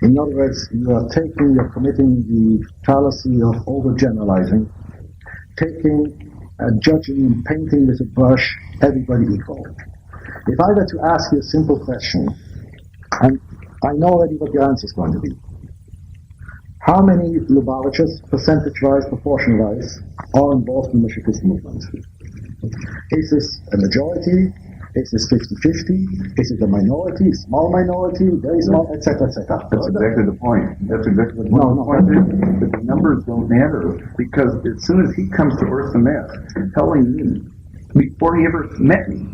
E: In other words, you're committing the fallacy of overgeneralizing, judging and painting with a brush everybody equal. If I were to ask you a simple question, and I know already what your answer is going to be. How many Lubavitchers, percentage-wise, proportion-wise, are involved in the Shikist movement? Is this a majority? Is this 50-50? Is it a minority, small minority, very small, etc., etc.?
D: That's exactly the point. That's exactly the point. The point is that the numbers don't matter, because as soon as he comes to Urs Hamas telling me, before he ever met me,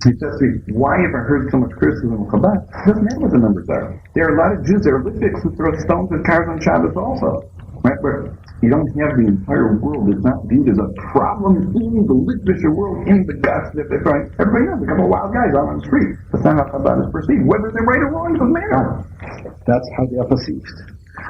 D: he says to me, why have I heard so much criticism of Chabad? It doesn't matter what the numbers are. There are a lot of Jews, there are Litviks who throw stones at cars on Shabbos also. Right? But you don't have the entire world is not viewed as a problem in the Litvish world, in the guts that they're trying. Everybody knows a couple of wild guys out on the street. That's not how Chabad is perceived. Whether they're right or wrong doesn't matter.
E: That's how they are perceived.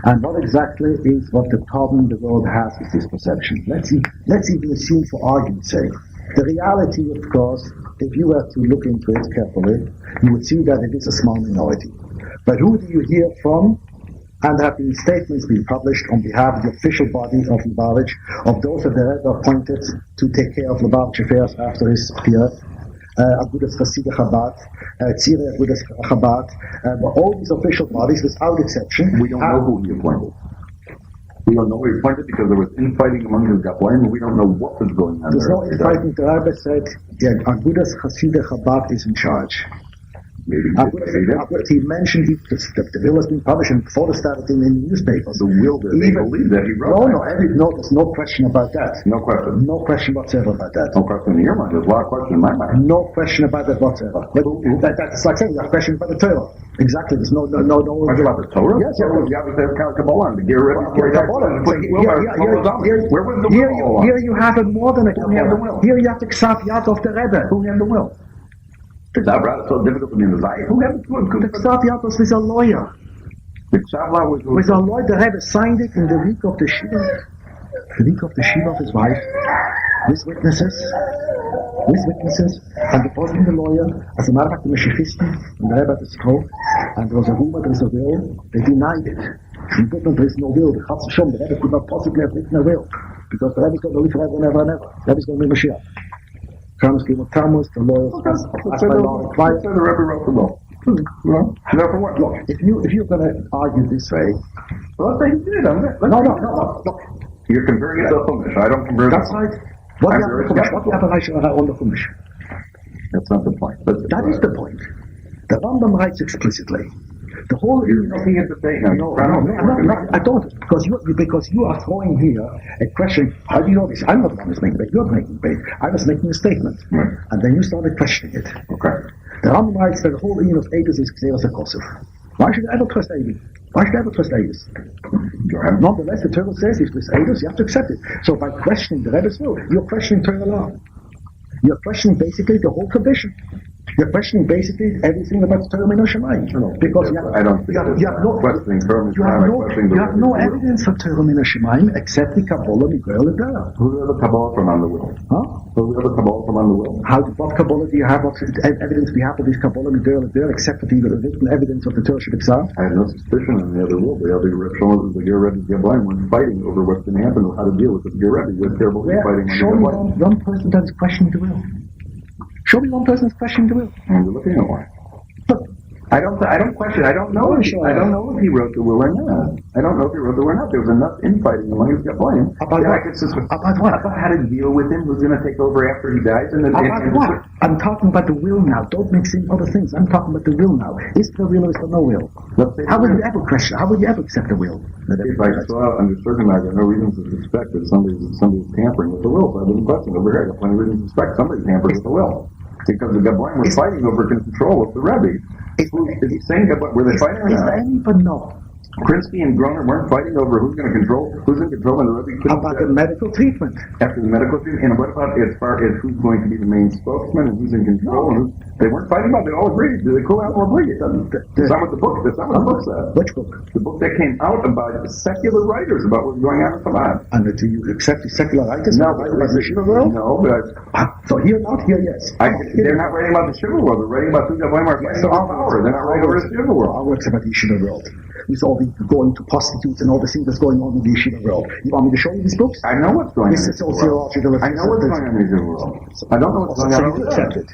E: And what exactly is what the problem the world has with this perception? Let's even assume, for argument's sake, The reality, of course, if you were to look into it carefully, you would see that it is a small minority. But who do you hear from? And there have been statements being published on behalf of the official body of Lubavitch, of those that the Rebbe appointed to take care of Lubavitch affairs after his peer, Agudas Chassidah Chabad, Tzirei Agudas Chabad, all these official bodies, without exception.
C: We don't know who he appointed. We don't know who he appointed because there was infighting among the Kaplan, and we don't know what was going on.
E: There's no infighting. The Rebbe said, Agudas Chassidah Chabad is in charge.
C: Maybe
E: he mentioned the will has been published and before they started in the newspapers.
C: The will that they believe that he wrote.
E: No, there's no question about that.
C: No question.
E: No question whatsoever about that.
C: No question in your mind. There's a lot of question in my mind.
E: No question about that whatsoever. But that's like saying you have questions about the Torah. Exactly. There's no.
C: Question about the Torah?
E: Yes.
C: You have to have Kabbalah to get rid of Where was the will?
E: Here you have it more than a Kabbalah. Here you have the Ksav Yad of the Rebbe.
C: Who had the will? It's so difficult for me to say. Who had the will?
E: The Ksav Yad was with a lawyer.
C: The Ksav was
E: with a lawyer. The Rebbe signed it in the week of the Shiva. The week of the Shiva of his wife. With witnesses. And depositing the lawyer. As a matter of fact, the Meshachisten and the Rebbe had a stroke. And there was a rumor there is a will. They denied it. In Brooklyn there is no will. The Rebbe could not possibly have written a will. Because the Rebbe is going to live forever and ever and ever. The Rebbe is going to be Mashiach. The lawyers as by law required.
C: The Rebbe wrote the law. Well, for what?
E: Look, if you're going to argue this way,
C: well, they did.
E: No.
C: You're comparing it to Chumash. I don't compare it.
E: That's right. What do you have on the Chumash?
C: That's not the point.
E: That is the point. The Rambam writes explicitly. The whole
C: you're looking at the debate now.
E: No, I don't, because you are throwing here a question. How do you know this? I'm not the one who's making debate. You're making debate. I was making a statement, and then you started questioning it.
C: Okay.
E: The Rambam writes that the whole union of Eidos is Xeros HaKosov. Why should I ever trust Eidos? Nonetheless, the Torah says if there's Eidos, you have to accept it. So by questioning the Rebbe's will, you're questioning Torah law. You're questioning basically the whole tradition. You're questioning basically everything about Torah Mino Shemayim. Because you have no evidence for Torah Mino Shemayim except the Kabbalah Miguel Adara.
C: Who do you have the Kabbalah from on the will? Who do you have the Kabbalah from on the will?
E: What Kabbalah do you have? What evidence do you have of this Kabbalah Miguel Adara except for the written evidence of the Torah Shabbat?
C: I have no suspicion in the other will. The other Rebbe, the Ger Rebbe, Gabbalim were fighting over what's going to happen or how to deal with the Ger Rebbe. With terrible fighting.
E: Show me one person that is questioning the will. Show me one person that's questioning the will.
C: And you're looking at one. I don't question. I don't know if he wrote the will or not. I don't know if he wrote the will or not. There was enough infighting among his Gabbalim.
E: About what?
C: About how to deal with him, who's going to take over after he dies.
E: About what? I'm talking about the will now. Don't mix in other things. I'm talking about the will now. Is there a will or is there no will? How would you ever question? How would you ever accept a will?
C: If I saw under certain, I have no reason to suspect that somebody's tampering with the will. So I wouldn't question over here. I have plenty of reason to suspect somebody's tampering with the will. Because the Gabbalim were fighting over control of the Rebbe. Is he saying that? Were they fighting or not?
E: Is there anybody? No.
C: Krinsky and Groner weren't fighting over who's in control and the Rebbe.
E: About the medical treatment.
C: After the medical treatment, and what about as far as who's going to be the main spokesman and who's in control? No. They weren't fighting about it. They all agreed. They cool out or agree. That's not what the book said.
E: Which book?
C: The book that came out about secular writers about what's going on in Chabad.
E: And do you accept the secular writers?
C: No,
E: about the Shiva world?
C: No, but
E: so here not, here yes.
C: They're not writing about the Shiva world. They're writing about who Gabbalim are fighting about power. They're not writing about the Shiva world.
E: Our works about the Shiva world. With all the going to prostitutes and all the things that's going on in the Yeshiva world. You want me to show you these books?
C: I know what's going on.
E: This is sociological.
C: I know what's going on in the Yeshiva world. I don't know what's going on.
E: So you accept it.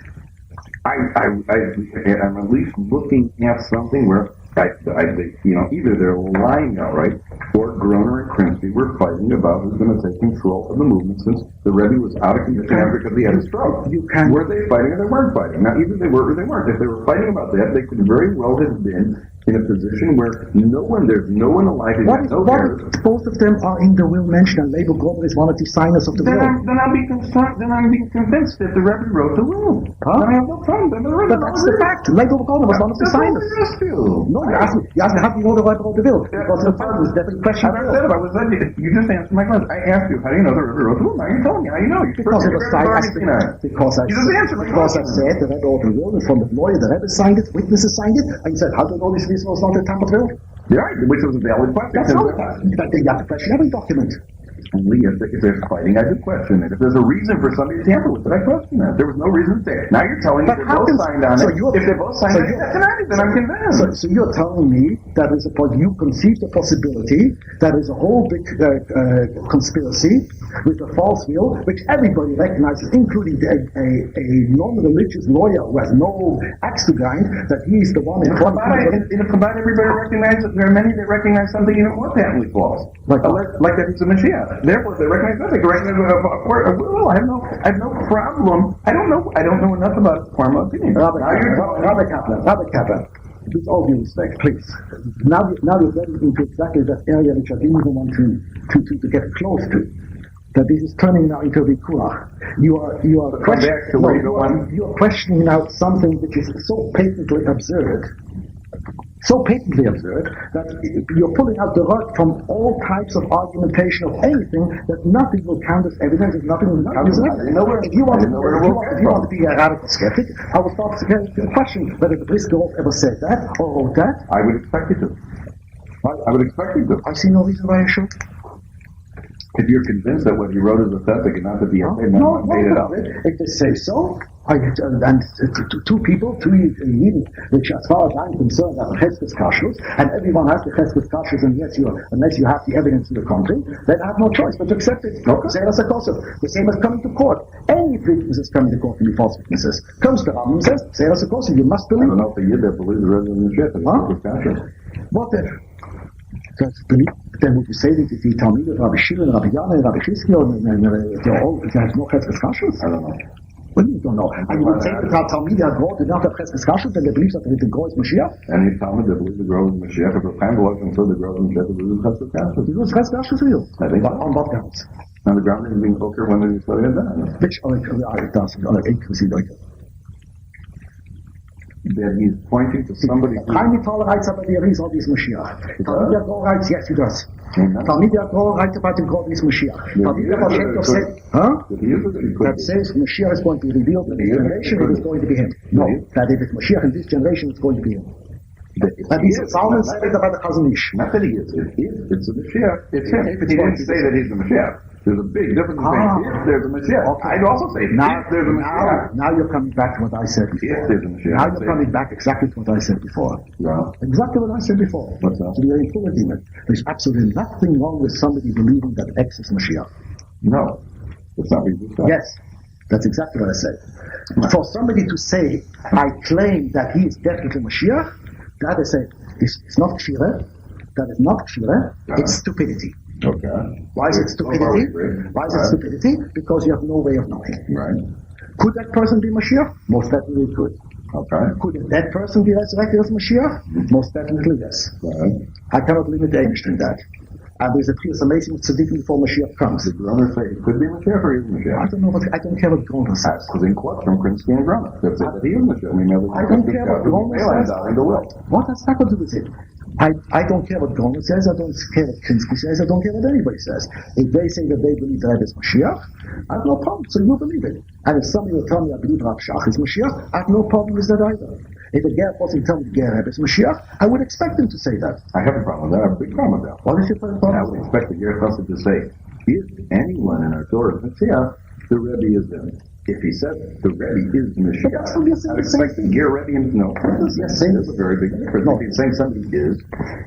C: I'm at least looking at something where either they're lying outright, or Groner and Krinsky were fighting about who's going to take control of the movement since the Rebbe was out of commission because he had a stroke. Were they fighting or they weren't fighting? Now, either they were or they weren't. If they were fighting about that, they could very well have been in a position where there's no one alive who has no heirs.
E: Both of them are in the will mentioned, and Label Groner is one of the signers of the will.
C: Then I'm being convinced that the Rebbe wrote the will.
E: Huh?
C: Then I have no problem.
E: But that's the fact. Label Groner was one of the signers. No, you asked me how do you know the Rebbe wrote the will? Because the fact was definitely question.
C: You just answered my question. I asked you, how do you know the Rebbe wrote the will? Now you're telling me how you know.
E: Because it was signed. Because I said the Rebbe wrote the will in front of the lawyer. The Rebbe signed it. Witnesses signed it. And you said, how do you know this was not a Tampa will?
C: Yeah, which was a valid question.
E: That's right. You have to question every document.
D: Only if there's fighting, I do question it. If there's a reason for somebody to tamper with it, I question that. There was no reason to say it. Now you're telling me they're both signed on it. If they're both signed on it, then I'm convinced.
E: So you're telling me that is you conceived the possibility that is a whole big conspiracy with a false will, which everybody recognizes, including a non-religious lawyer who has no axe to grind, that he's the one in front of
D: In a Chabad, everybody recognizes, there are many that recognize something even more patently false. Like that he's a Mashiach. Therefore, they recognize nothing. They recognize a will. I have no problem. I don't know enough about formal opinion.
E: Rabbi Kaplan, with all due respect, please. Now you're getting into exactly that area which I didn't even want to get close to. That this is turning now into a vikuach. You are questioning now something which is so patently absurd. So patently absurd that you're pulling out the rug from all types of argumentation of anything that nothing will count as evidence, if nothing will count as evidence. If you want to be a radical skeptic, I will start to question whether the Briscoe ever said that or wrote that.
D: I would expect you to. I would expect you to.
E: I see no reason why I should.
D: If you're convinced that what he wrote is authentic and not that the
E: no,
D: made it up.
E: If they say so, and two people, Yidden, which as far as I'm concerned are Cheskes Kashrus, and everyone has the Cheskes Kashrus, and unless you have the evidence to the contrary, then I have no choice but to accept it. The same as coming to court. Any witnesses coming to court can be false witnesses. Comes to Rambam says, you must believe.
D: I don't know if the Yidden believes the resident of the
E: What if? Then would you say that the Talmud of Rabbi Shimon, Rabbi Yana, Rabbi Chizkiah, they're all, there's no Cheskes Kashrus?
D: I don't know.
E: Well, you don't know. And you would say that Talmud Agro did not have Cheskes Kashrus, and they believe that the Gro is Mashiach?
D: And he Talmud that believes the Gro is Mashiach, if the time was until the Gro is Mashiach, it was Cheskes Kashrus.
E: It was Cheskes Kashrus for you?
D: I think so.
E: On what grounds?
D: On the ground of being poker when they study it down.
E: Which, it does, inclusive,
D: that he's pointing to somebody.
E: Keine Paul writes about the reason of this Mashiach. Talmud Agro writes, yes, he does. Talmud Agro writes about the God is Mashiach. Talmud Agro said, that says Mashiach is going to be revealed in this generation, it is going to be him. No, that if it's Mashiach in this generation, it's going to be him. That means Solomon said it about the Chazon Ish.
D: Not that he is. It's a Mashiach. It's him. He didn't say that he's the Mashiach. There's a big difference between if there's a Mashiach. Okay. I'd also say if there's a Mashiach.
E: Now you're coming back to what I said before.
D: If there's a Mashiach.
E: Now you're coming back exactly to what I said before.
D: Yeah.
E: Exactly what I said before.
D: What's that?
E: We are in full agreement. There's absolutely nothing wrong with somebody believing that X is Mashiach.
D: No. That's not what you said.
E: Yes. That's exactly what I said. For somebody to say, I claim that he is definitely Mashiach, that is it's not kshira. That is not kshira. It's stupidity.
D: Okay.
E: Why is it stupidity? Stupidity? Because you have no way of knowing.
D: Right.
E: Could that person be Mashiach? Most definitely could.
D: Okay.
E: Could that person be resurrected as Mashiach? Most definitely yes.
D: Right.
E: I cannot limit the English in that. And there's a clear amazing tzaddikim before Mashiach comes.
D: Did Grunner say it could be Mashiach or is Mashiach?
E: I don't care what Grunner says.
D: Because in quotes from Krinsky and Grunner, that said that he is Mashiach.
E: I don't care what Grunner says. What has that got to do with it? I don't care what Grunner says. I don't care what Krinsky says. I don't care what anybody says. If they say that they believe that is Mashiach, I have no problem. So you believe it. And if somebody will tell me I believe Rav Shach is Mashiach, I have no problem with that either. If a Ger person tell me Ger is Mashiach, I would expect him to say that.
D: I have a problem with that. I have a big problem with that.
E: What is your problem?
D: I would expect the Ger person to say, if anyone in our Torah is Mashiach, the Rebbe is them. If he says it, the Rebbe is the Mashiach. I would expect the Ger Rebbe to know. Yes, there's a very big difference. No, he's saying somebody is,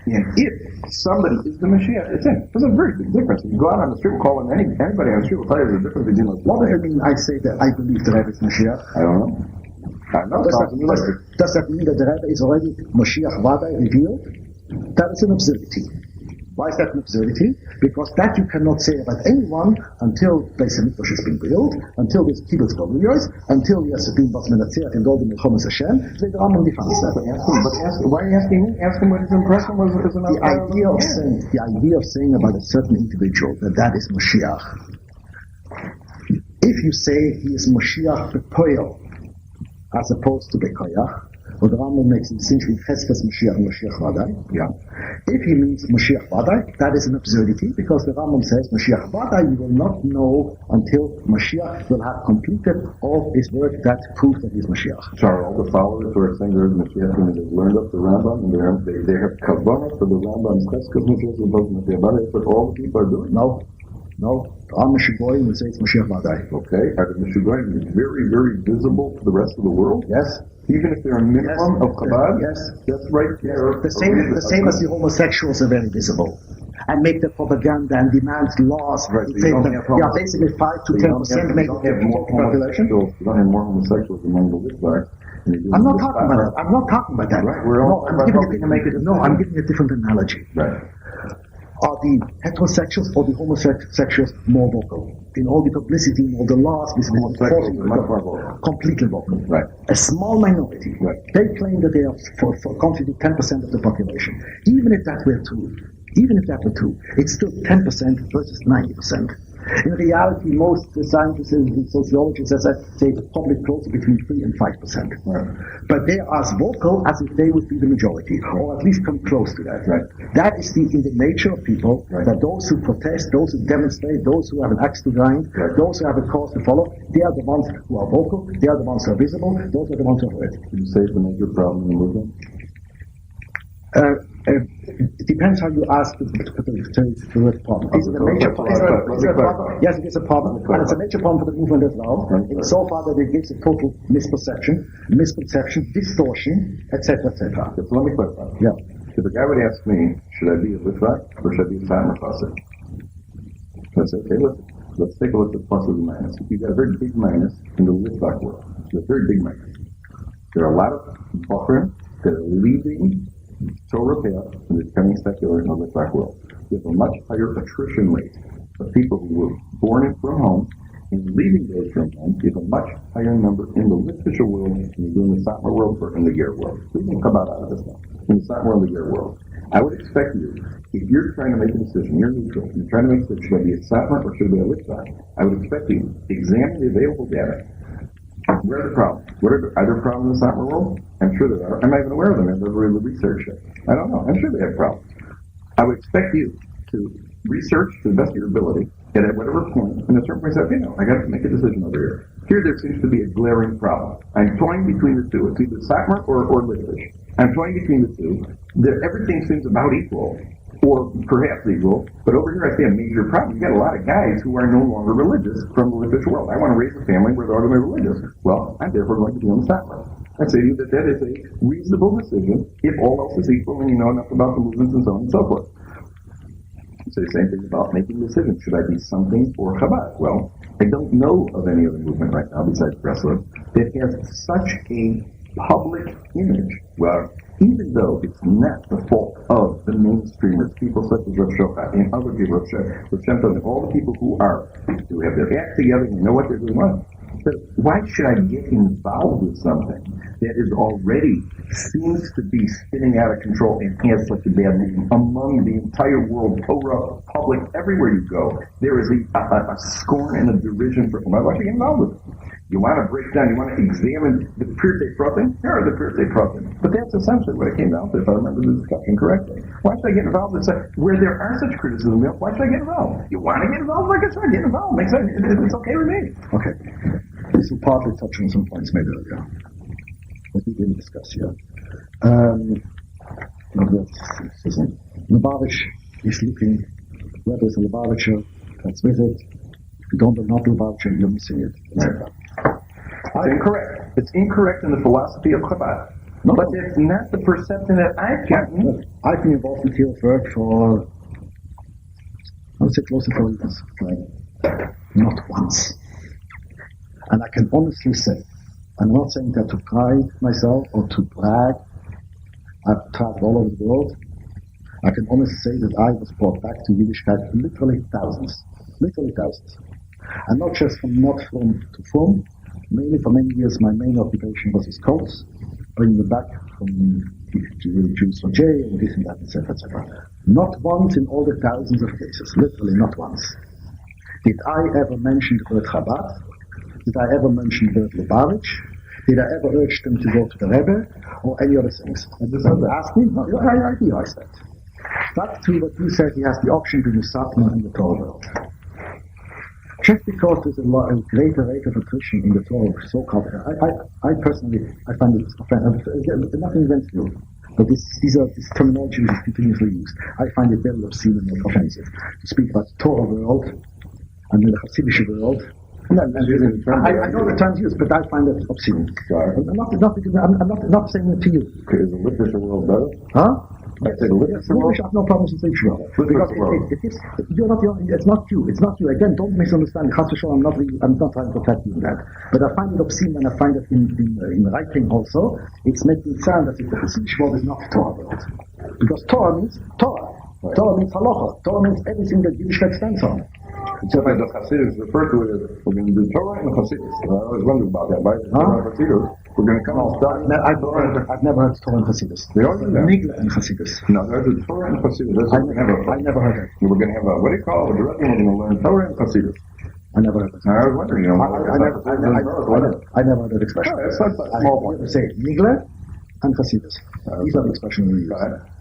D: and if somebody is the Mashiach, it's him. There's a very big difference. If you go out on the street calling anybody on the street will tell you there's a difference between those.
E: What does it mean I say that I believe the Rebbe is Mashiach?
D: I don't know.
E: Does that mean that the Rebbe is already Mashiach Vadai revealed? That is an absurdity. Why is that an absurdity? Because that you cannot say about anyone until Beis HaMikdash has been built, until there's Kibbutz Galuyos, until there's been Bas Menatzeach and all the Milchomas Hashem. The Rambam defines that.
D: Why are you asking me? Ask him what his impression was as an
E: the idea of saying about a certain individual that is Mashiach. If you say he is Mashiach Bepoel, as opposed to Bekoyach, or the Rambam makes a distinction between Cheskes Mashiach and Mashiach Vadai.
D: Yeah.
E: If he means Mashiach Vadai, that is an absurdity, because the Rambam says Mashiach Vadai you will not know until Mashiach will have completed all his work that proves that he is Mashiach.
D: So are all the followers who are saying there is Mashiach and they've learned up the Rambam and they have kavanah for the Rambam's Cheskes Mashiach and Mashiach Vadai, that's what all the people are doing?
E: No. No, Am Meshugoyim will say it's Mashiach Vadai.
C: Okay, are the Meshugoyim very, very visible to the rest of the world?
E: Yes.
C: Even if they're a minimum of Chabad?
E: Yes.
C: That's right there.
E: The same as the homosexuals are very visible. And make the propaganda and demand laws.
C: Right,
E: basically 5 to 10% maybe of the population.
C: You don't have more homosexuals among the Litvaks.
E: I'm not talking about that. I'm not talking about that.
C: Right.
E: I'm giving a different analogy.
C: Right.
E: Are the heterosexuals or the homosexuals more vocal? In all the publicity, in all the laws, completely vocal.
C: Right.
E: A small minority.
C: Right.
E: They claim that they are constitute 10% of the population. Even if that were true, it's still 10% versus 90%. In reality, most scientists and sociologists, as I say, probably closer between 3 and 5%.
C: Right.
E: But they are as vocal as if they would be the majority, or at least come close to that.
C: Right.
E: That is in the nature of people,
C: right.
E: that those who protest, those who demonstrate, those who have an axe to grind,
C: right.
E: those who have a cause to follow, they are the ones who are vocal, they are the ones who are visible, those are the ones who are heard.
C: Would you say it's a major problem in the movement?
E: It depends how you ask the word problem. Is it a major problem? Yes, it is a problem. And it's a major problem for the movement as well, insofar that it gives a total misperception, distortion, etc., etc.
C: So let me clarify.
E: Yeah.
C: If a guy would ask me, should I be a Litvak or should I be a Satmar Chassid? I say, okay, let's take a look at the pluses and minuses. You've got a very big minus in the Litvak world. It's a very big minus. There are a lot of Bachrim that are leaving Torah path and they're becoming secular in the Litvak world. You have a much higher attrition rate of people who were born from home and leaving those from home. You have a much higher number in the Litvisha world than you do in the Satmar world or in the Ger world. We can come out of this now. In the Satmar and the Ger world. I would expect you, if you're trying to make a decision, you're neutral, you're trying to make a decision, should I be a Satmar or should I be a Litvak? I would expect you to examine the available data. Where are the problems? Are there problems in the Satmar world? I'm sure there are. I'm not even aware of them. I've never really researched it. I don't know. I'm sure they have problems. I would expect you to research to the best of your ability, and at whatever point, in a certain point, say, okay, no, I got to make a decision over here. Here there seems to be a glaring problem. I'm toying between the two. It's either Satmar or Litvish. I'm toying between the two. Everything seems about equal, or perhaps equal, but over here I see a major problem. You've got a lot of guys who are no longer religious from the Litvish world. I want to raise a family where they're all going to be religious. Well, I'm therefore going to be on the Satmar. I say to you that is a reasonable decision if all else is equal and you know enough about the movements and so on and so forth. So the same thing about making decisions. Should I be something or Chabad? Well, I don't know of any other movement right now besides Breslov that has such a public image where even though it's not the fault of the mainstreamers, people such as Rav Shochet and other people, Rav Shem Tov, and all the people who have their act together and know what they're doing well. But why should I get involved with something that is already seems to be spinning out of control and has such a bad name among the entire world, Torah, public, everywhere you go? There is a scorn and a derision for why should I get involved with it? You want to break down, you want to examine the Pirtei Pratim? Here are the Pirtei Pratim. But that's essentially what it came down to, if I remember the discussion correctly. Why should I get involved in where there are such criticisms? Why should I get involved? You want to get involved? Like I said, get involved. Makes sense. It's okay with me.
E: Okay. This will partly touch on some points made earlier, that we didn't discuss here. Lubavitch is looking, where there's a Lubavitcher, that's with it. If you don't not Lubavitcher, you're missing it, etc.
C: It's incorrect. It's incorrect in the philosophy of Chabad. No, but it's not the perception that I've gotten.
E: I've been involved in field work for, I would say, close to 4 years. Right? Not once. And I can honestly say, I'm not saying that to pride myself or to brag. I've traveled all over the world. I can honestly say that I was brought back to Yiddishkeit literally thousands. And not just from mainly for many years my main occupation was as coach, bringing them back from Jews for J and this and that, etc., etc. Not once in all the thousands of cases, literally not once, did I ever mention the word Chabad. Did I ever mention the word Lubavitch? Did I ever urge them to go to the Rebbe? Or any other things? And this one asked me, no, I realized that. Back to what you said, he has the option to do Satmar in the Torah world. Just because there's a greater rate of attrition in the Torah, so-called, I personally, I find it offensive. Nothing against you. But this terminology is continuously used. I find it very obscene and offensive to speak about the Torah world and in the Hasidic world. No, I know the terms used, but I find it obscene. I'm not saying it to you.
C: Okay, is the literature world better?
E: Huh?
C: I say the literature world?
E: I have no problems with literature world. Because you're not it's not you. It's not you. Again, don't misunderstand. I'm not trying to protect you in that. But I find it obscene and I find it in writing also. It's making it sound as if the Hasidic world is not Torah world. Because Torah means Torah. Right. Torah means halacha. Torah means everything that Yiddishkeit stands on.
C: So the Hasidus refer to it as we're going to do Torah and Hasidus. I always wondered about that. By Torah and Hasidus, we're going to come and start.
E: I've never heard Torah and Hasidus.
C: They are
E: Nigla and Hasidus.
C: No, there's a Torah and Hasidus.
E: I never heard that.
C: We're going to have a, what do you call it? We're going to learn Torah and Hasidus.
E: I never heard that.
C: I was wondering,
E: I never heard that expression.
C: That's not a small point.
E: I say Nigla and Hasidus. These are the expressions we use.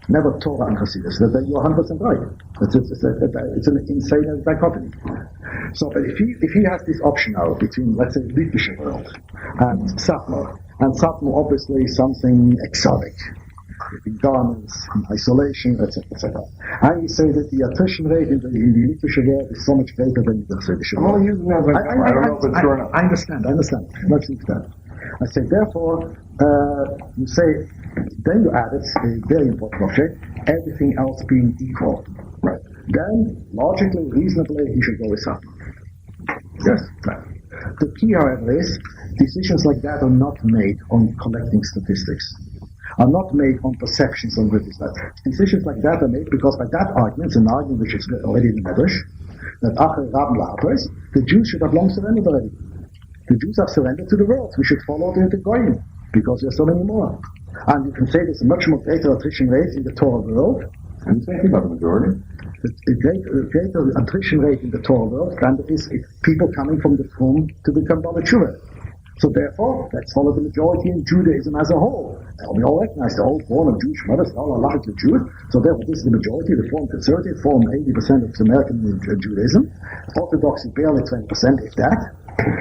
E: Never Torah and Hasidus. You're 100% right. It's an insane dichotomy. So, but if he has this option now between, let's say, Litvish world and Satmar obviously is something exotic, in garments, in isolation, etc., etc. And you say that the attrition rate in the Litvish world is so much greater than the Hasidic world.
C: I'm only using that as an example. I don't know if it's true or not.
E: I understand. Let's leave that. I say, therefore, you say, then you add it, a very important object, everything else being equal. Right. Then, logically, reasonably, he should go with Satmar. Yes. Right. The key, however, is decisions like that are not made on collecting statistics, are not made on perceptions on what is that. Decisions like that are made because by that argument, it's an argument which is already in the Medrash, that Acher Rab La'apres, the Jews should have long surrendered already. The Jews have surrendered to the world. We should follow the Goyim, because there are so many more. And you can say there's a much more greater attrition rate in the Torah world.
C: I'm saying about the majority.
E: A greater attrition rate in the Torah world than there is people coming from the Frum to become Baba Tshuva. So therefore, let's follow the majority in Judaism as a whole. We all recognize the whole born of Jewish mothers, all are halachically Jewish. So therefore, this is the majority. The Reform conservative form 80% of American Judaism. Orthodox is barely 20%, if that.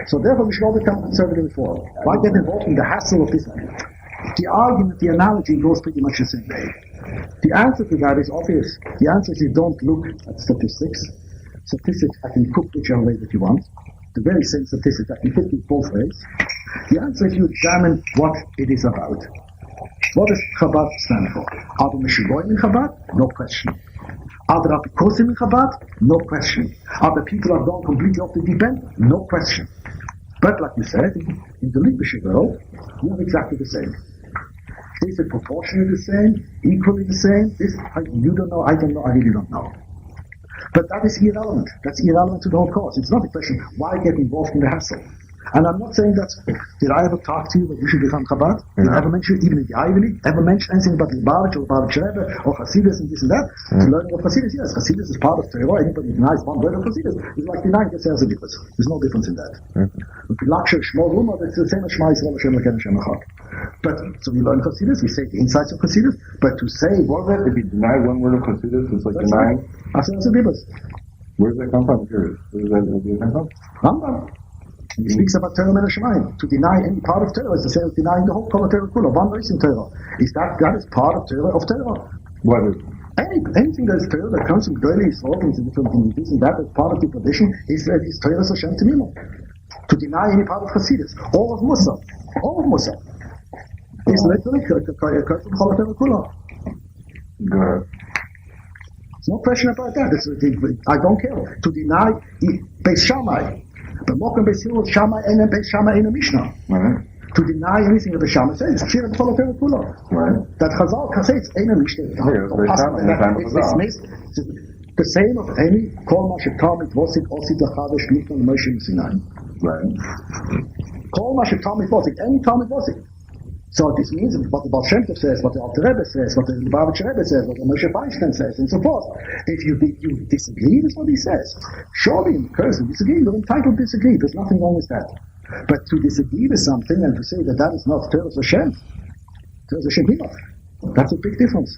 E: So therefore, we should all become conservative reform. Why get involved in the hassle of this? The argument, the analogy goes pretty much the same way. The answer to that is obvious. The answer is you don't look at statistics. Statistics I can cook whichever way that you want. The very same statistics I can cook it both ways. The answer is you examine what it is about. What does Chabad stand for? Are the Meshugoyim in Chabad? No question. Are there Apikosim in Chabad? No question. Are the people who have gone completely off the deep end? No question. But like you said, in the Litvish world, we are exactly the same. Is it proportionally the same? Equally the same? You don't know, I don't know, I really don't know. But that is irrelevant. That's irrelevant to the whole cause. It's not a question, why get involved in the hassle? And I'm not saying that, did I ever talk to you that you should become Chabad? Did I ever mention, even in the Ivy League, ever mention anything about Lubavitch or Lubavitch Rebbe or Hasidus and this and that? The learning of Hasidus, yes, Hasidus is part of Torah. Anybody who denies one word of Hasidus is like denying the sales of Nicholas. There's no difference in that. It's the same as Shema Yisrael Hashem Elokeinu Hashem Echad. But, so we learn Hasidus, we say the insights of Hasidus, but to say,
C: what is that? If you deny one word of Hasidus, it's like denying? Where does that come from? Where does that come from?
E: Rambam. He speaks about Torah Min HaShemayim. To deny any part of Torah is the same as denying the whole Torah Kula. One race in Torah. That is part of Torah of Torah.
C: What is?
E: Anything that is Torah that comes from Goyli, Yisrael, and different things, and that is part of the tradition is Torah Hashem Temimo. To deny any part of Hasidus, all of Musa, is literally Torah Kula.
C: Good.
E: There's no question about that. I don't care. To deny Beis Shammai. But Mokum Beis Hillel Shammai and Beis Shammai in the Mishnah.
C: Right.
E: To deny anything that the Shammai says, it's Shira Kol HaTorah Kula.
C: Right.
E: That Chazal can say it's in a Mishnah. It's dismissed. The same of any Kol Mashetam Mitvosik Osid Lachadesh Nifon Moshe Sinai.
C: Right.
E: Kol Mashetam Mitvosik, any Tam Mitvosik. So this means what the Baal Shem Tov says, what the Alter Rebbe says, what the Lubavitch Rebbe says, what the Moshe Feinstein says, and so forth. If you disagree with what he says, surely in person disagree, you're entitled to disagree. There's nothing wrong with that. But to disagree with something and to say that is not Torah Hashem, Torah Hashem Himach, that's a big difference.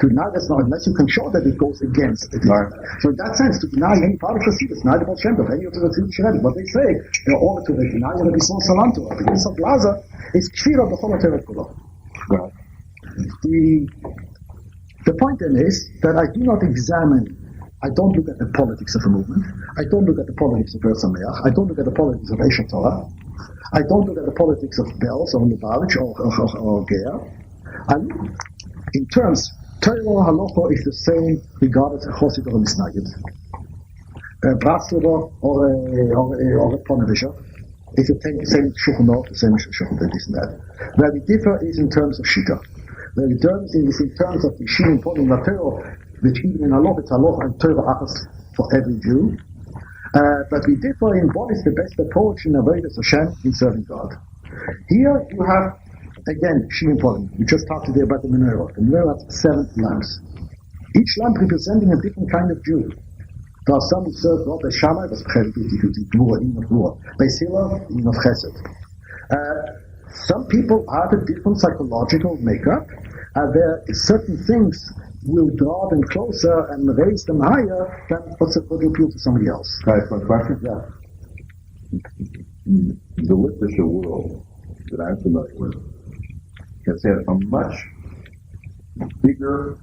E: To deny that's not, unless you can show that it goes against it. Right. So in that sense, to deny any part of Hasidus, deny the Baal Shem Tov, any of the Hasidic Rebbe, what they say, in order to deny the Bison Salanto, the Bison Plaza, is Kfira B'chol HaTorah Kula. The point then is that I do not examine I don't look at the politics of a movement. I don't look at the politics of Sameach. I don't look at the politics of Eshet Torah. I don't look at the politics of Bells or Lubavitch or Ger. I look in terms, Torah Halacha is the same regardless of Chosid or Misnagid. Bratzover or a Ponevisher. It's the same Shulchan Aruch, the same Shulchan this and that. Where we differ is in terms of Shita. Where we differ is in terms of the Shilin Ponim Torah, which even in Halacha, it's Halacha and Torah Achas for every Jew. But we differ in what is the best approach in Avodas Hashem in serving God. Here you have, again, Shilin Ponim. We just talked today about the menorah. The menorah has 7 lamps. Each lamp representing a different kind of Jew. There are some who serve God by Shammai, that's B'chelik 50-50, Dvura, in of Dvura. By Sila, in of Chesed. Some people have a different psychological makeup, and there are certain things will draw them closer and raise them higher than what will appeal to somebody else.
C: Can I ask one question?
E: Yeah.
C: The literature world that I'm familiar with has had a much bigger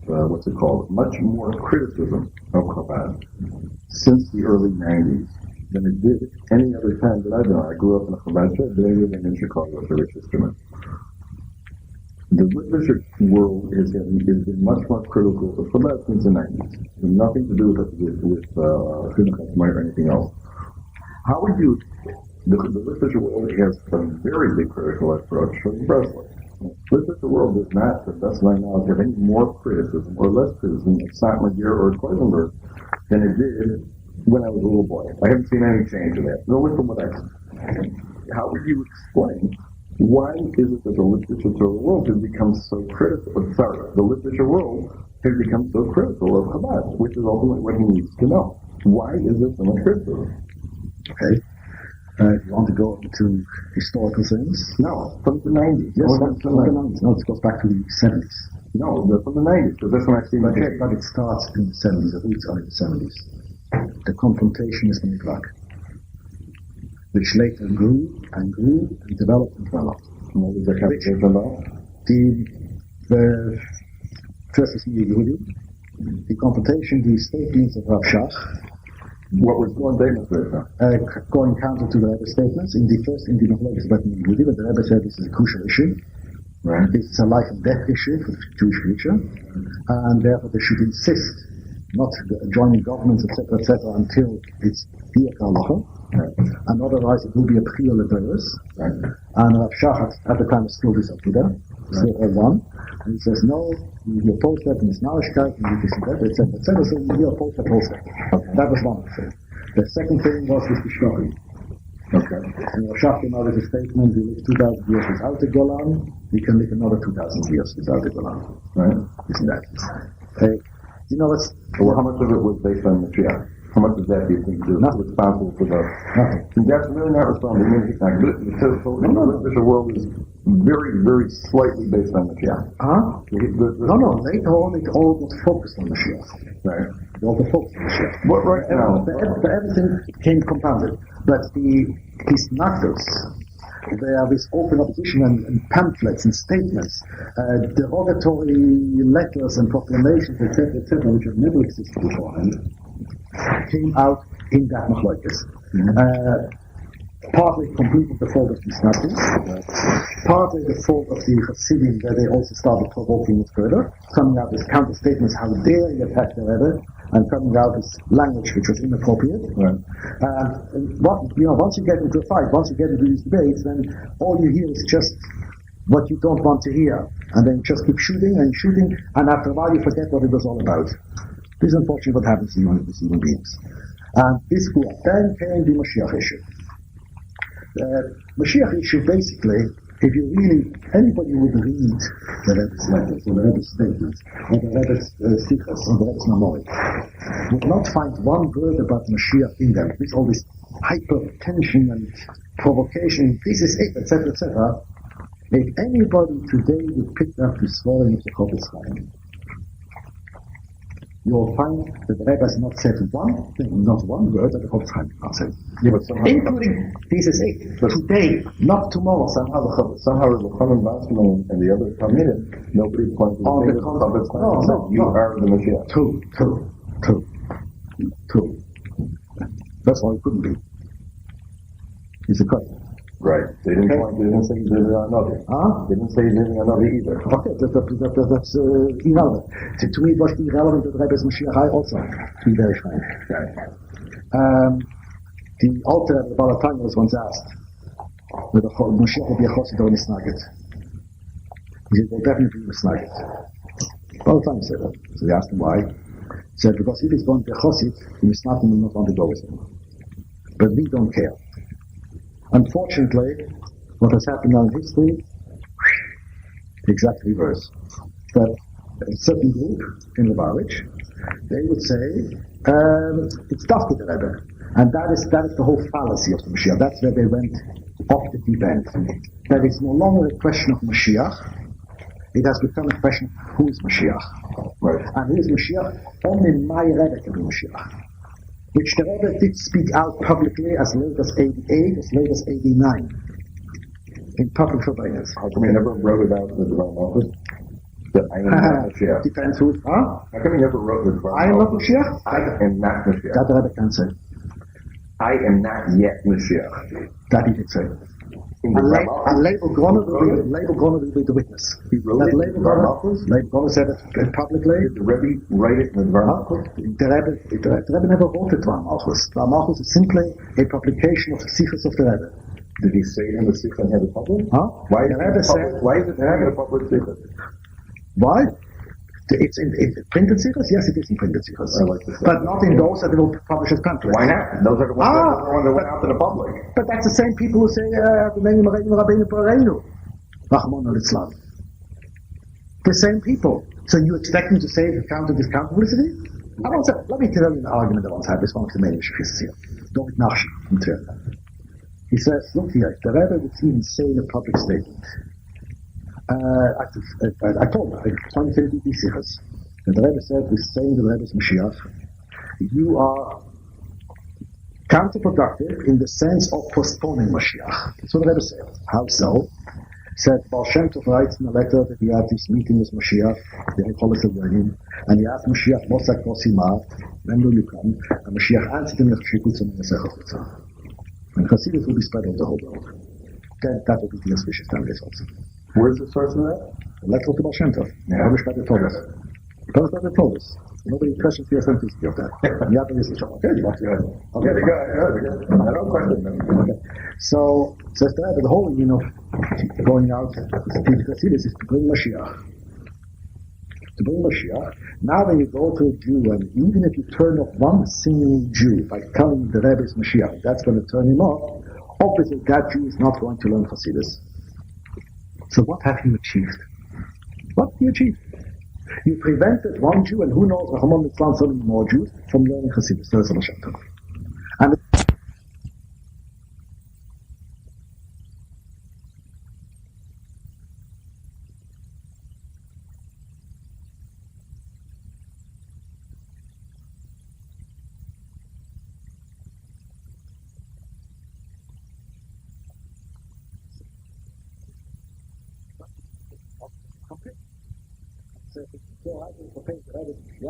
C: what's it called? Much more criticism of Chabad since the early 90s than it did any other time that I've been on. I grew up in a Chabad church, but I lived in Chicago with the Rich Instrument. The literature world has been much more critical of Chabad since the 90s. It has nothing to do with or anything else. How would you, the literature world has a very big critical approach from Breslov. Literature world does not, to the best of my knowledge, have any more criticism or less criticism of Satmar or Kloisenberg than it did when I was a little boy. I haven't seen any change in that. No one from what I see. How would you explain why is it that the literature world has become so critical? The literature world has become so critical of Chabad, which is ultimately what he needs to know. Why is there so much criticism?
E: Okay. You want to go into historical things?
C: No, from the 90s.
E: Yes, from the 90s. No, it goes back to the 70s.
C: No, from the 90s, because that's when I see my case.
E: But it starts in the 70s, at least in the 70s. The confrontation is the Mikvah, which later grew and developed and developed.
C: And what was the confrontation about?
E: The first is Yehudi, the confrontation, the statements of Rav Shach.
C: What was going on?
E: Going counter to the Rebbe statements. In the Machlokes about Yehudi, but the Rebbe said this is a crucial issue.
C: Right.
E: It's a life and death issue for the Jewish future, and therefore they should insist not joining governments, etc., until it's Diak Halacha, and otherwise it will be a B'chiyah Leberes.
C: Right.
E: And Rav Shach at the time was still this up to there, still one, and he says no, you oppose that in his Narishkeit, and you can that, etc., so you oppose that whole thing. Okay. That was one thing. The second thing was with the Shochet.
C: Okay.
E: And Rav Shach came out with a statement, we live 2,000 years without the Golan, we can live another 2,000 years without the Golan.
C: Right.
E: Isn't that? You know, it's...
C: Well, how much of it was based on Mashiach? How much of that do you think is responsible for the...
E: Nothing.
C: That's really not responsible. It the world is very, very slightly based on Mashiach.
E: Huh? No, later on it all was focused on Mashiach.
C: Right.
E: It all was focused on Mashiach.
C: What right now?
E: Everything came compounded. But these nactors, they have this open opposition and pamphlets and statements, derogatory letters and proclamations, etc., which have never existed beforehand, came out in that Machlokes. Partly completely the fault of the Snappies, partly the fault of the Hasidim, where they also started provoking it further, coming out with counter statements, how dare you attack the Rebbe, and coming out with language which was inappropriate.
C: Right.
E: Once you get into a fight, once you get into these debates, then all you hear is just what you don't want to hear, and then just keep shooting, and after a while you forget what it was all about. This is unfortunately what happens to human beings. And this grew up. Then came the Mashiach issue. Mashiach issue, basically, if you really, anybody would read the Rebbe's letters, or the Rebbe's statements, or the Rebbe's sikhs, or the Rebbe's memory, would not find one word about Mashiach in them. With all this hypertension and provocation, this is it, etc., etc. If anybody today would pick up the swallowing of the Chofetz Chaim, you'll find that the Rebbe has not said one thing, not one word that the Chofetz Chaim did not say.
C: Yeah, but somehow,
E: Including, this is it, today, not tomorrow.
C: somehow the Chanan Weissman and the others come in, nobody points to
E: On the
C: the
E: contrary.
C: Chofetz Chaim. You are the Mashiach.
E: Two. That's why it couldn't be. It's a question.
C: Right. They didn't say he's living on another.
E: Huh?
C: They didn't say he's living on another either.
E: Okay, that's irrelevant. To me, it was irrelevant that Rebbe's Mashiach also, to be very frank.
C: Right.
E: The Alter Rebbe, the Balatanya, was once asked whether Mashiach will be a Chassid or a Misnagid. He said, well, definitely a Misnagid. Balatanya said that. So they asked him why. He said, because if he's going to be a Chassid, the Misnagid will not want to go with him. But we don't care. Unfortunately, what has happened now in history, the exact reverse. That a certain group in Lubavitch, they would say, it's tough to the Rebbe. And that is the whole fallacy of the Mashiach. That's where they went off the deep end. That it's no longer a question of Mashiach, it has become a question of who is Mashiach.
C: Right.
E: And who is Mashiach? Only my Rebbe can be Mashiach. Which the Rebbe did speak out publicly as late as 88, as late as 89. In public surveillance.
C: How come he never wrote about the Divine Office? That I am not Mashiach.
E: Depends who, huh?
C: How come he never wrote the Divine
E: I am not
C: Office?
E: Mashiach?
C: I am not Mashiach.
E: That the Rebbe can say.
C: I am not yet Mashiach.
E: That he did say.
C: In the Divine Office?
E: And Label Groner will be the witness.
C: He wrote
E: That
C: it in the
E: Label
C: Divine Office?
E: Groner said it publicly.
C: Did the Rebbe write it in the Divine Office?
E: The Rebbe never wrote the Dvar Malchus. Dvar Malchus is simply a publication of the Sichos of the Rebbe.
C: Did he say it in the Sikh and have it published?
E: Huh?
C: Why
E: The Rebbe said,
C: is it having a public secret?
E: why? It's in printed Sichos? Yes, it is in printed Sichos.
C: I like this.
E: But not in those that will publish as pamphlets.
C: Why not? Those are the ones that went out to the public.
E: But that's the same people who say, the same people. So you expect me to say the counter discount publicity? Let me tell you an argument I once had with one of the main issues here. Dovid from Tver. He says, look here, the Rebbe would even say in a public statement. I told him, I told him to be serious. And the Rebbe said, we're saying the Rebbe's Mashiach, you are counterproductive in the sense of postponing Mashiach. That's what the Rebbe said. How so? He said, Baal Shem Tov writes in a letter that he had this meeting with Mashiach, the Holocaust of Lenin, and he asked Mashiach, Mosak Kosima, when will you come? And Mashiach answered him, and Hasidus will be spread over the whole world. Okay, that will be the auspicious time also.
C: Where's the source of that?
E: The letter of the Baal Shem Tov, published by the Torah. Published by the Torah. Nobody questions the authenticity of that. The other is okay, you want to go. Okay,
C: I don't question them.
E: Okay. So, says the whole meaning of going out to teach Hasidus is to bring Mashiach. To bring Mashiach. Now when you go to a Jew, and even if you turn off one single Jew by telling the Rebbe is Mashiach, that's going to turn him off, obviously that Jew is not going to learn Hasidus. So what have you achieved? What have you achieved? You prevented one Jew, and who knows, Rahman Islam, so many more Jews, from learning Hasidus. That's Baal Shem Tov. And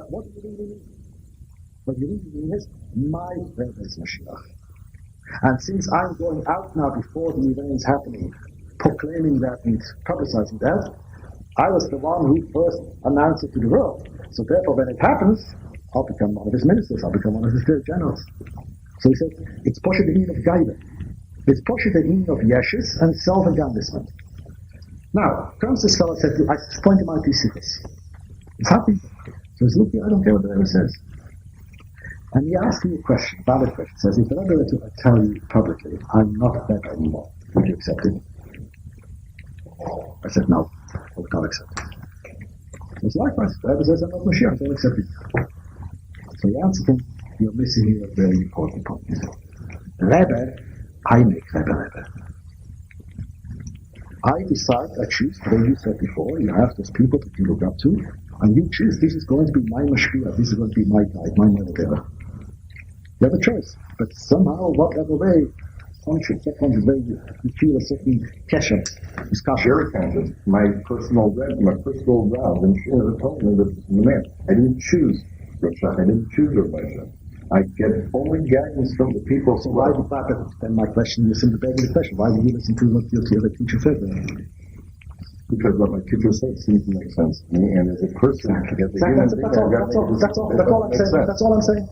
E: what do you really mean? What you really mean is, my Rebbe is Mashiach. And since I'm going out now before the event is happening, proclaiming that and publicizing that, I was the one who first announced it to the world. So therefore, when it happens, I'll become one of his ministers, I'll become one of his generals. So he said, it's Poshet Ein of Gaiva. It's Poshet Ein of Yeshus and self-aggrandizement. Now, comes this fellow said, I point him out these secrets. He's happy. So he's looking, I don't care what the Rebbe says. And he asked me a question, valid question. He says, if the Rebbe were to tell you publicly, I'm not a Rebbe anymore, would you accept it? I said, no, I would not accept it. It's likewise. The Rebbe says, I'm not Mashiach, I don't accept it. So he answered him, you're missing here a very important point. Rebbe, I make Rebbe. I decide, I choose, the way you said before, you have those people that you look up to, And you choose, this is going to be my mashpia, this is going to be my guide, my motivator. You have a choice. But somehow, whatever way, conscious, subconscious way, you feel a certain kesher. It's
C: Very conscious. My personal round and Shira told me that the man, I didn't choose Roshach, I didn't choose Roshach. I get only guidance from the people.
E: So why did that? Then my question is in the beginning of the question. Why did you listen to what your teacher said?
C: Because what my teacher said seems to make sense to me, and as a person,
E: that's all I'm saying. That's all I'm saying.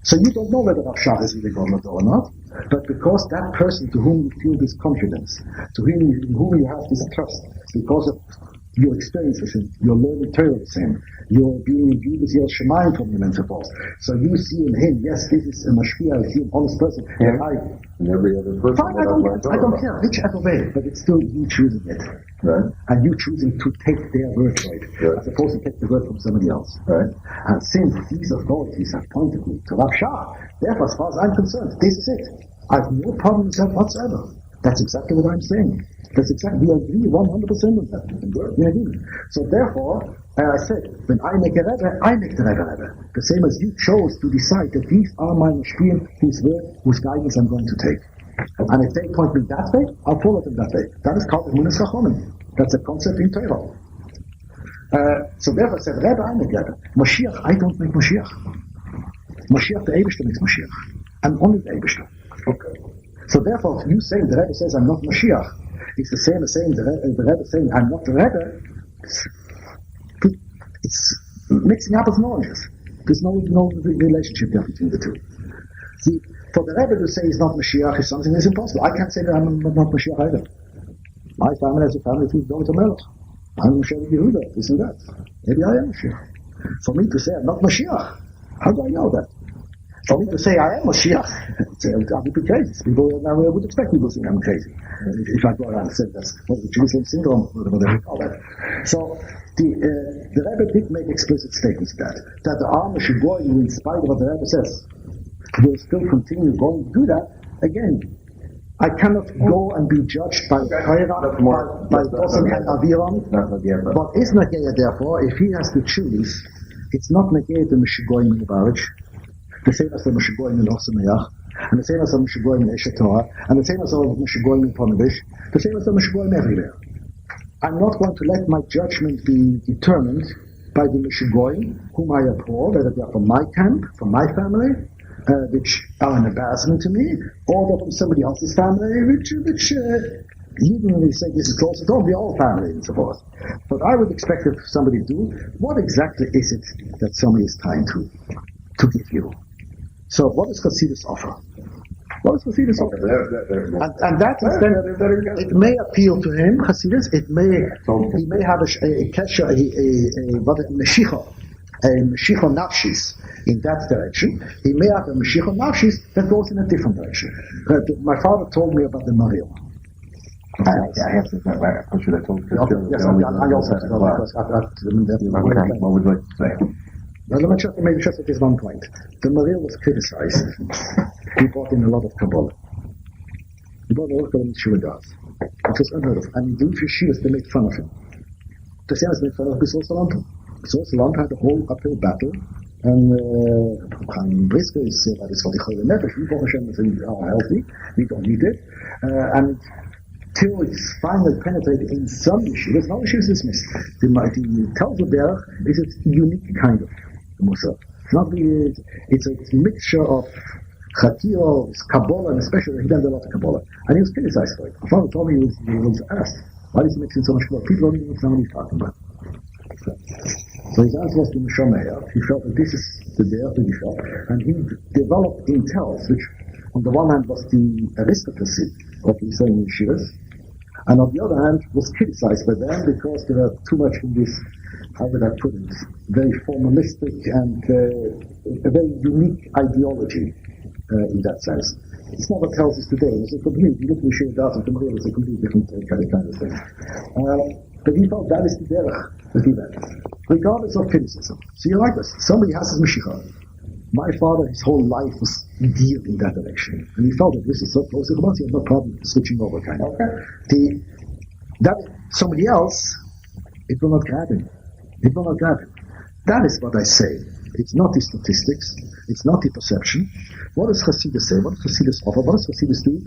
E: So you don't know whether Rav Shach is really going to do or not, but because that person to whom you feel this confidence, to whom you have this trust, because of your experience with him, you're learning Torah with him, you're being imbued with your Shemayim from him and so forth. So you see in him, yes, this is a mashpia, I see an honest person.
C: Yeah. And every other person.
E: Fine, I don't care whichever way, but it's still you choosing it.
C: Right.
E: And you choosing to take their word for it,
C: right,
E: as opposed to take the word from somebody else.
C: Right.
E: And since these authorities have pointed me to Rav Shach, therefore, as far as I'm concerned, this is it. I have no problem with that whatsoever. That's exactly what I'm saying. That's exactly, we agree 100% on that. We agree. So therefore, I said, when I make a Rebbe, I make the Rebbe. The same as you chose to decide that these are my mashpiyim, whose word, whose guidance I'm going to take. And if they point me that way, I'll follow them that way. That is called Emunas Chachamim. That's a concept in Torah. So therefore I said, Rebbe, I make Rebbe. Mashiach, I don't make Mashiach. Mashiach, the Eibishter makes Mashiach. I'm only the Eibishter. Okay. So therefore, if you saying the Rebbe says I'm not Mashiach, it's the same as saying the Rebbe saying I'm not the Rebbe. It's mixing apples and oranges. There's no relationship there between the two. See, for the Rebbe to say he's not Mashiach is something that's impossible. I can't say that I'm not Mashiach either. My family has a family through Dovid Melech. I'm Mashiach Yehuda, this and that. Maybe I am Mashiach. For me to say I'm not Mashiach, how do I know that? For me to say I am Mashiach, I would be crazy. People now would expect people to think I'm crazy. If I go around and say that's the Jerusalem syndrome, whatever we call that. So the Rebbe did make explicit statements that the Am Sheboy, in spite of what the Rebbe says, will still continue going to do that. Again, I cannot go and be judged by Dosan and Aviram. But is Nageya, therefore, if he has to choose, it's not Nageya the Meshigoyim in the Baraj, the same as the Meshigoyim in Osameach, and the same as the Meshigoyim in Eshet Torah, and the same as the Meshigoyim in Ponevish, the same as the Meshigoyim everywhere. I'm not going to let my judgment be determined by the Meshigoyim, whom I abhor, whether they are from my camp, from my family, which are an embarrassment to me, or they're from somebody else's family, which even when we say this is close, don't be all family and so forth. But I would expect that somebody to do, what exactly is it that somebody is trying to give you? So what does Chassidus offer? What does Chassidus offer? And that is then, it may appeal to him, Chassidus, he may have a Meshicha Nafshis in that direction. He may have a Meshicha Nafshis that goes in a different direction. My father told me about the Mariam.
C: I have to say, what should I tell you?
E: Yes, I also have to go because
C: what would you like to say?
E: Now, let me just at this one point. The Mariam was criticized. He brought in a lot of Kabbalah. He brought a lot of Kabbalah in Shuridas. It was unheard of. And in the Yeshivas, they made fun of him. The same as made fun of Bisol Salanto. Bisol Salanto had a whole uphill battle. And Chaim Brisker is that is for the Chol Nefesh. We are healthy. We don't need it. And till it's finally penetrated in some yeshivas, no yeshivas dismissed. The Talmud Derech is a unique kind of Musar. It's not really, it's a mixture of Chatiro, Kabbalah, and especially he learned a lot of Kabbalah. And he was criticized for it. My father told me he was asked, why is he mixing so much Kabbalah? People don't even know what he's talking about. So his answer was to Mishomeir. He felt that this is the Derech to Yishov, and he developed intels, which on the one hand was the aristocracy of the Israeli yeshivas, and on the other hand was criticized by them because they were too much in this, how would I put it, very formalistic and a very unique ideology in that sense. It's not what tells us today. It's a complete, you look at the Yeshiva and Tamil, it's a completely different kind of thing. But he felt that is the derech that he went, regardless of criticism. So you like this. Somebody has his Mashiach. My father, his whole life was geared in that direction. And he felt that this is so close to Hamas, he had no problem switching over kind of. That somebody else, it will not grab him. It will not happen. That is what I say. It's not the statistics. It's not the perception. What does Hasidus say? What does Hasidus offer? What does Hasidus do?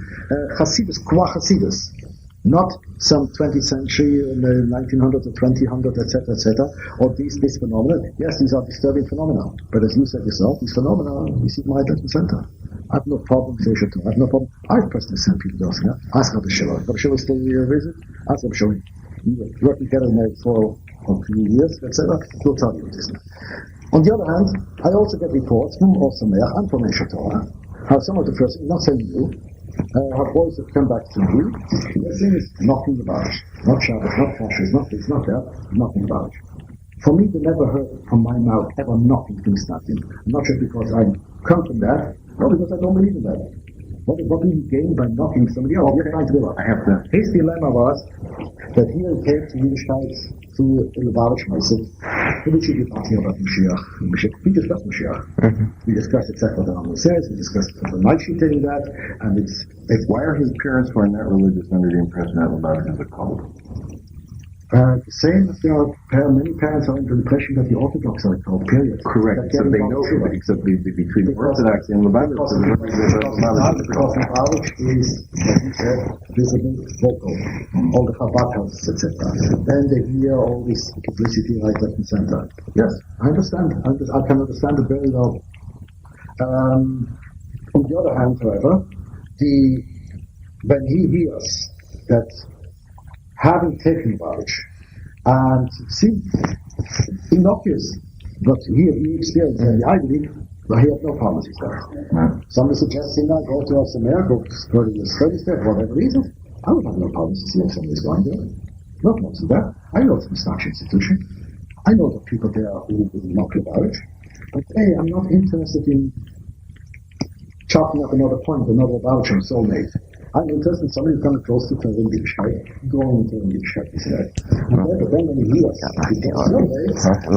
E: Hasidus qua Hasidus. Not some 20th century, 1900 or 2000, etc., or this phenomena. Yes, these are disturbing phenomena. But as you said yourself, these phenomena, we see my left and center. I have no problem with Shochet. I have no problem. I've personally sent people to Oscar. Ask Rabbi Shiller. Rabbi Shiller still here visit. Ask Rabbi Shiller. We worked together now for a few years, etc. He'll tell you this. On the other hand, I also get reports from Osameach and from Torah how some of the first, not saying you, have boys that come back to you. Their thing is nothing about it. Not Shabbos, not Kashrus, not this, not that, nothing about it. For me, they never heard from my mouth ever nothing against nothing. I'm not sure because I come from that, or because I don't believe in that. What do you gain by knocking somebody else? You're trying to do it. His dilemma was that he came to Yiddishkeit through the Lubavitch Meister, which he was talking about Mashiach. We discussed Mashiach. We discussed exactly what the Rambam says. We discussed the night sheet taking that, and it's why are his parents who are not religious under the impression that Lubavitch is a cult? The same as there are many parents are under the impression that the Orthodox are called, period.
C: Correct. So they know that, except between Orthodox and Lubavitch.
E: Because Lubavitch is, like you said, visible, vocal. All the Chabad houses, etc. Then they hear all this publicity right left and center. Yes, I understand. I can understand it very well. On the other hand, however, when he hears that having taken Lubavitch and see innocuous, but he experienced, and I believe, but he had no problems with that. Somebody suggesting that go to Osamair, go to the studies there for whatever reason. I would have no problems to see if somebody's going there. No problems with that. I know it's a staunch institution. I know the people there who knock Lubavitch. But hey, I'm not interested in chopping up another point, another Lubavitch or soulmate. I'm interested in somebody who's coming close to Torah Yiddishkeit, going into Yiddishkeit instead. But then when he hears,
B: I'm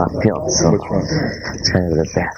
B: not feeling so. Turn to the back.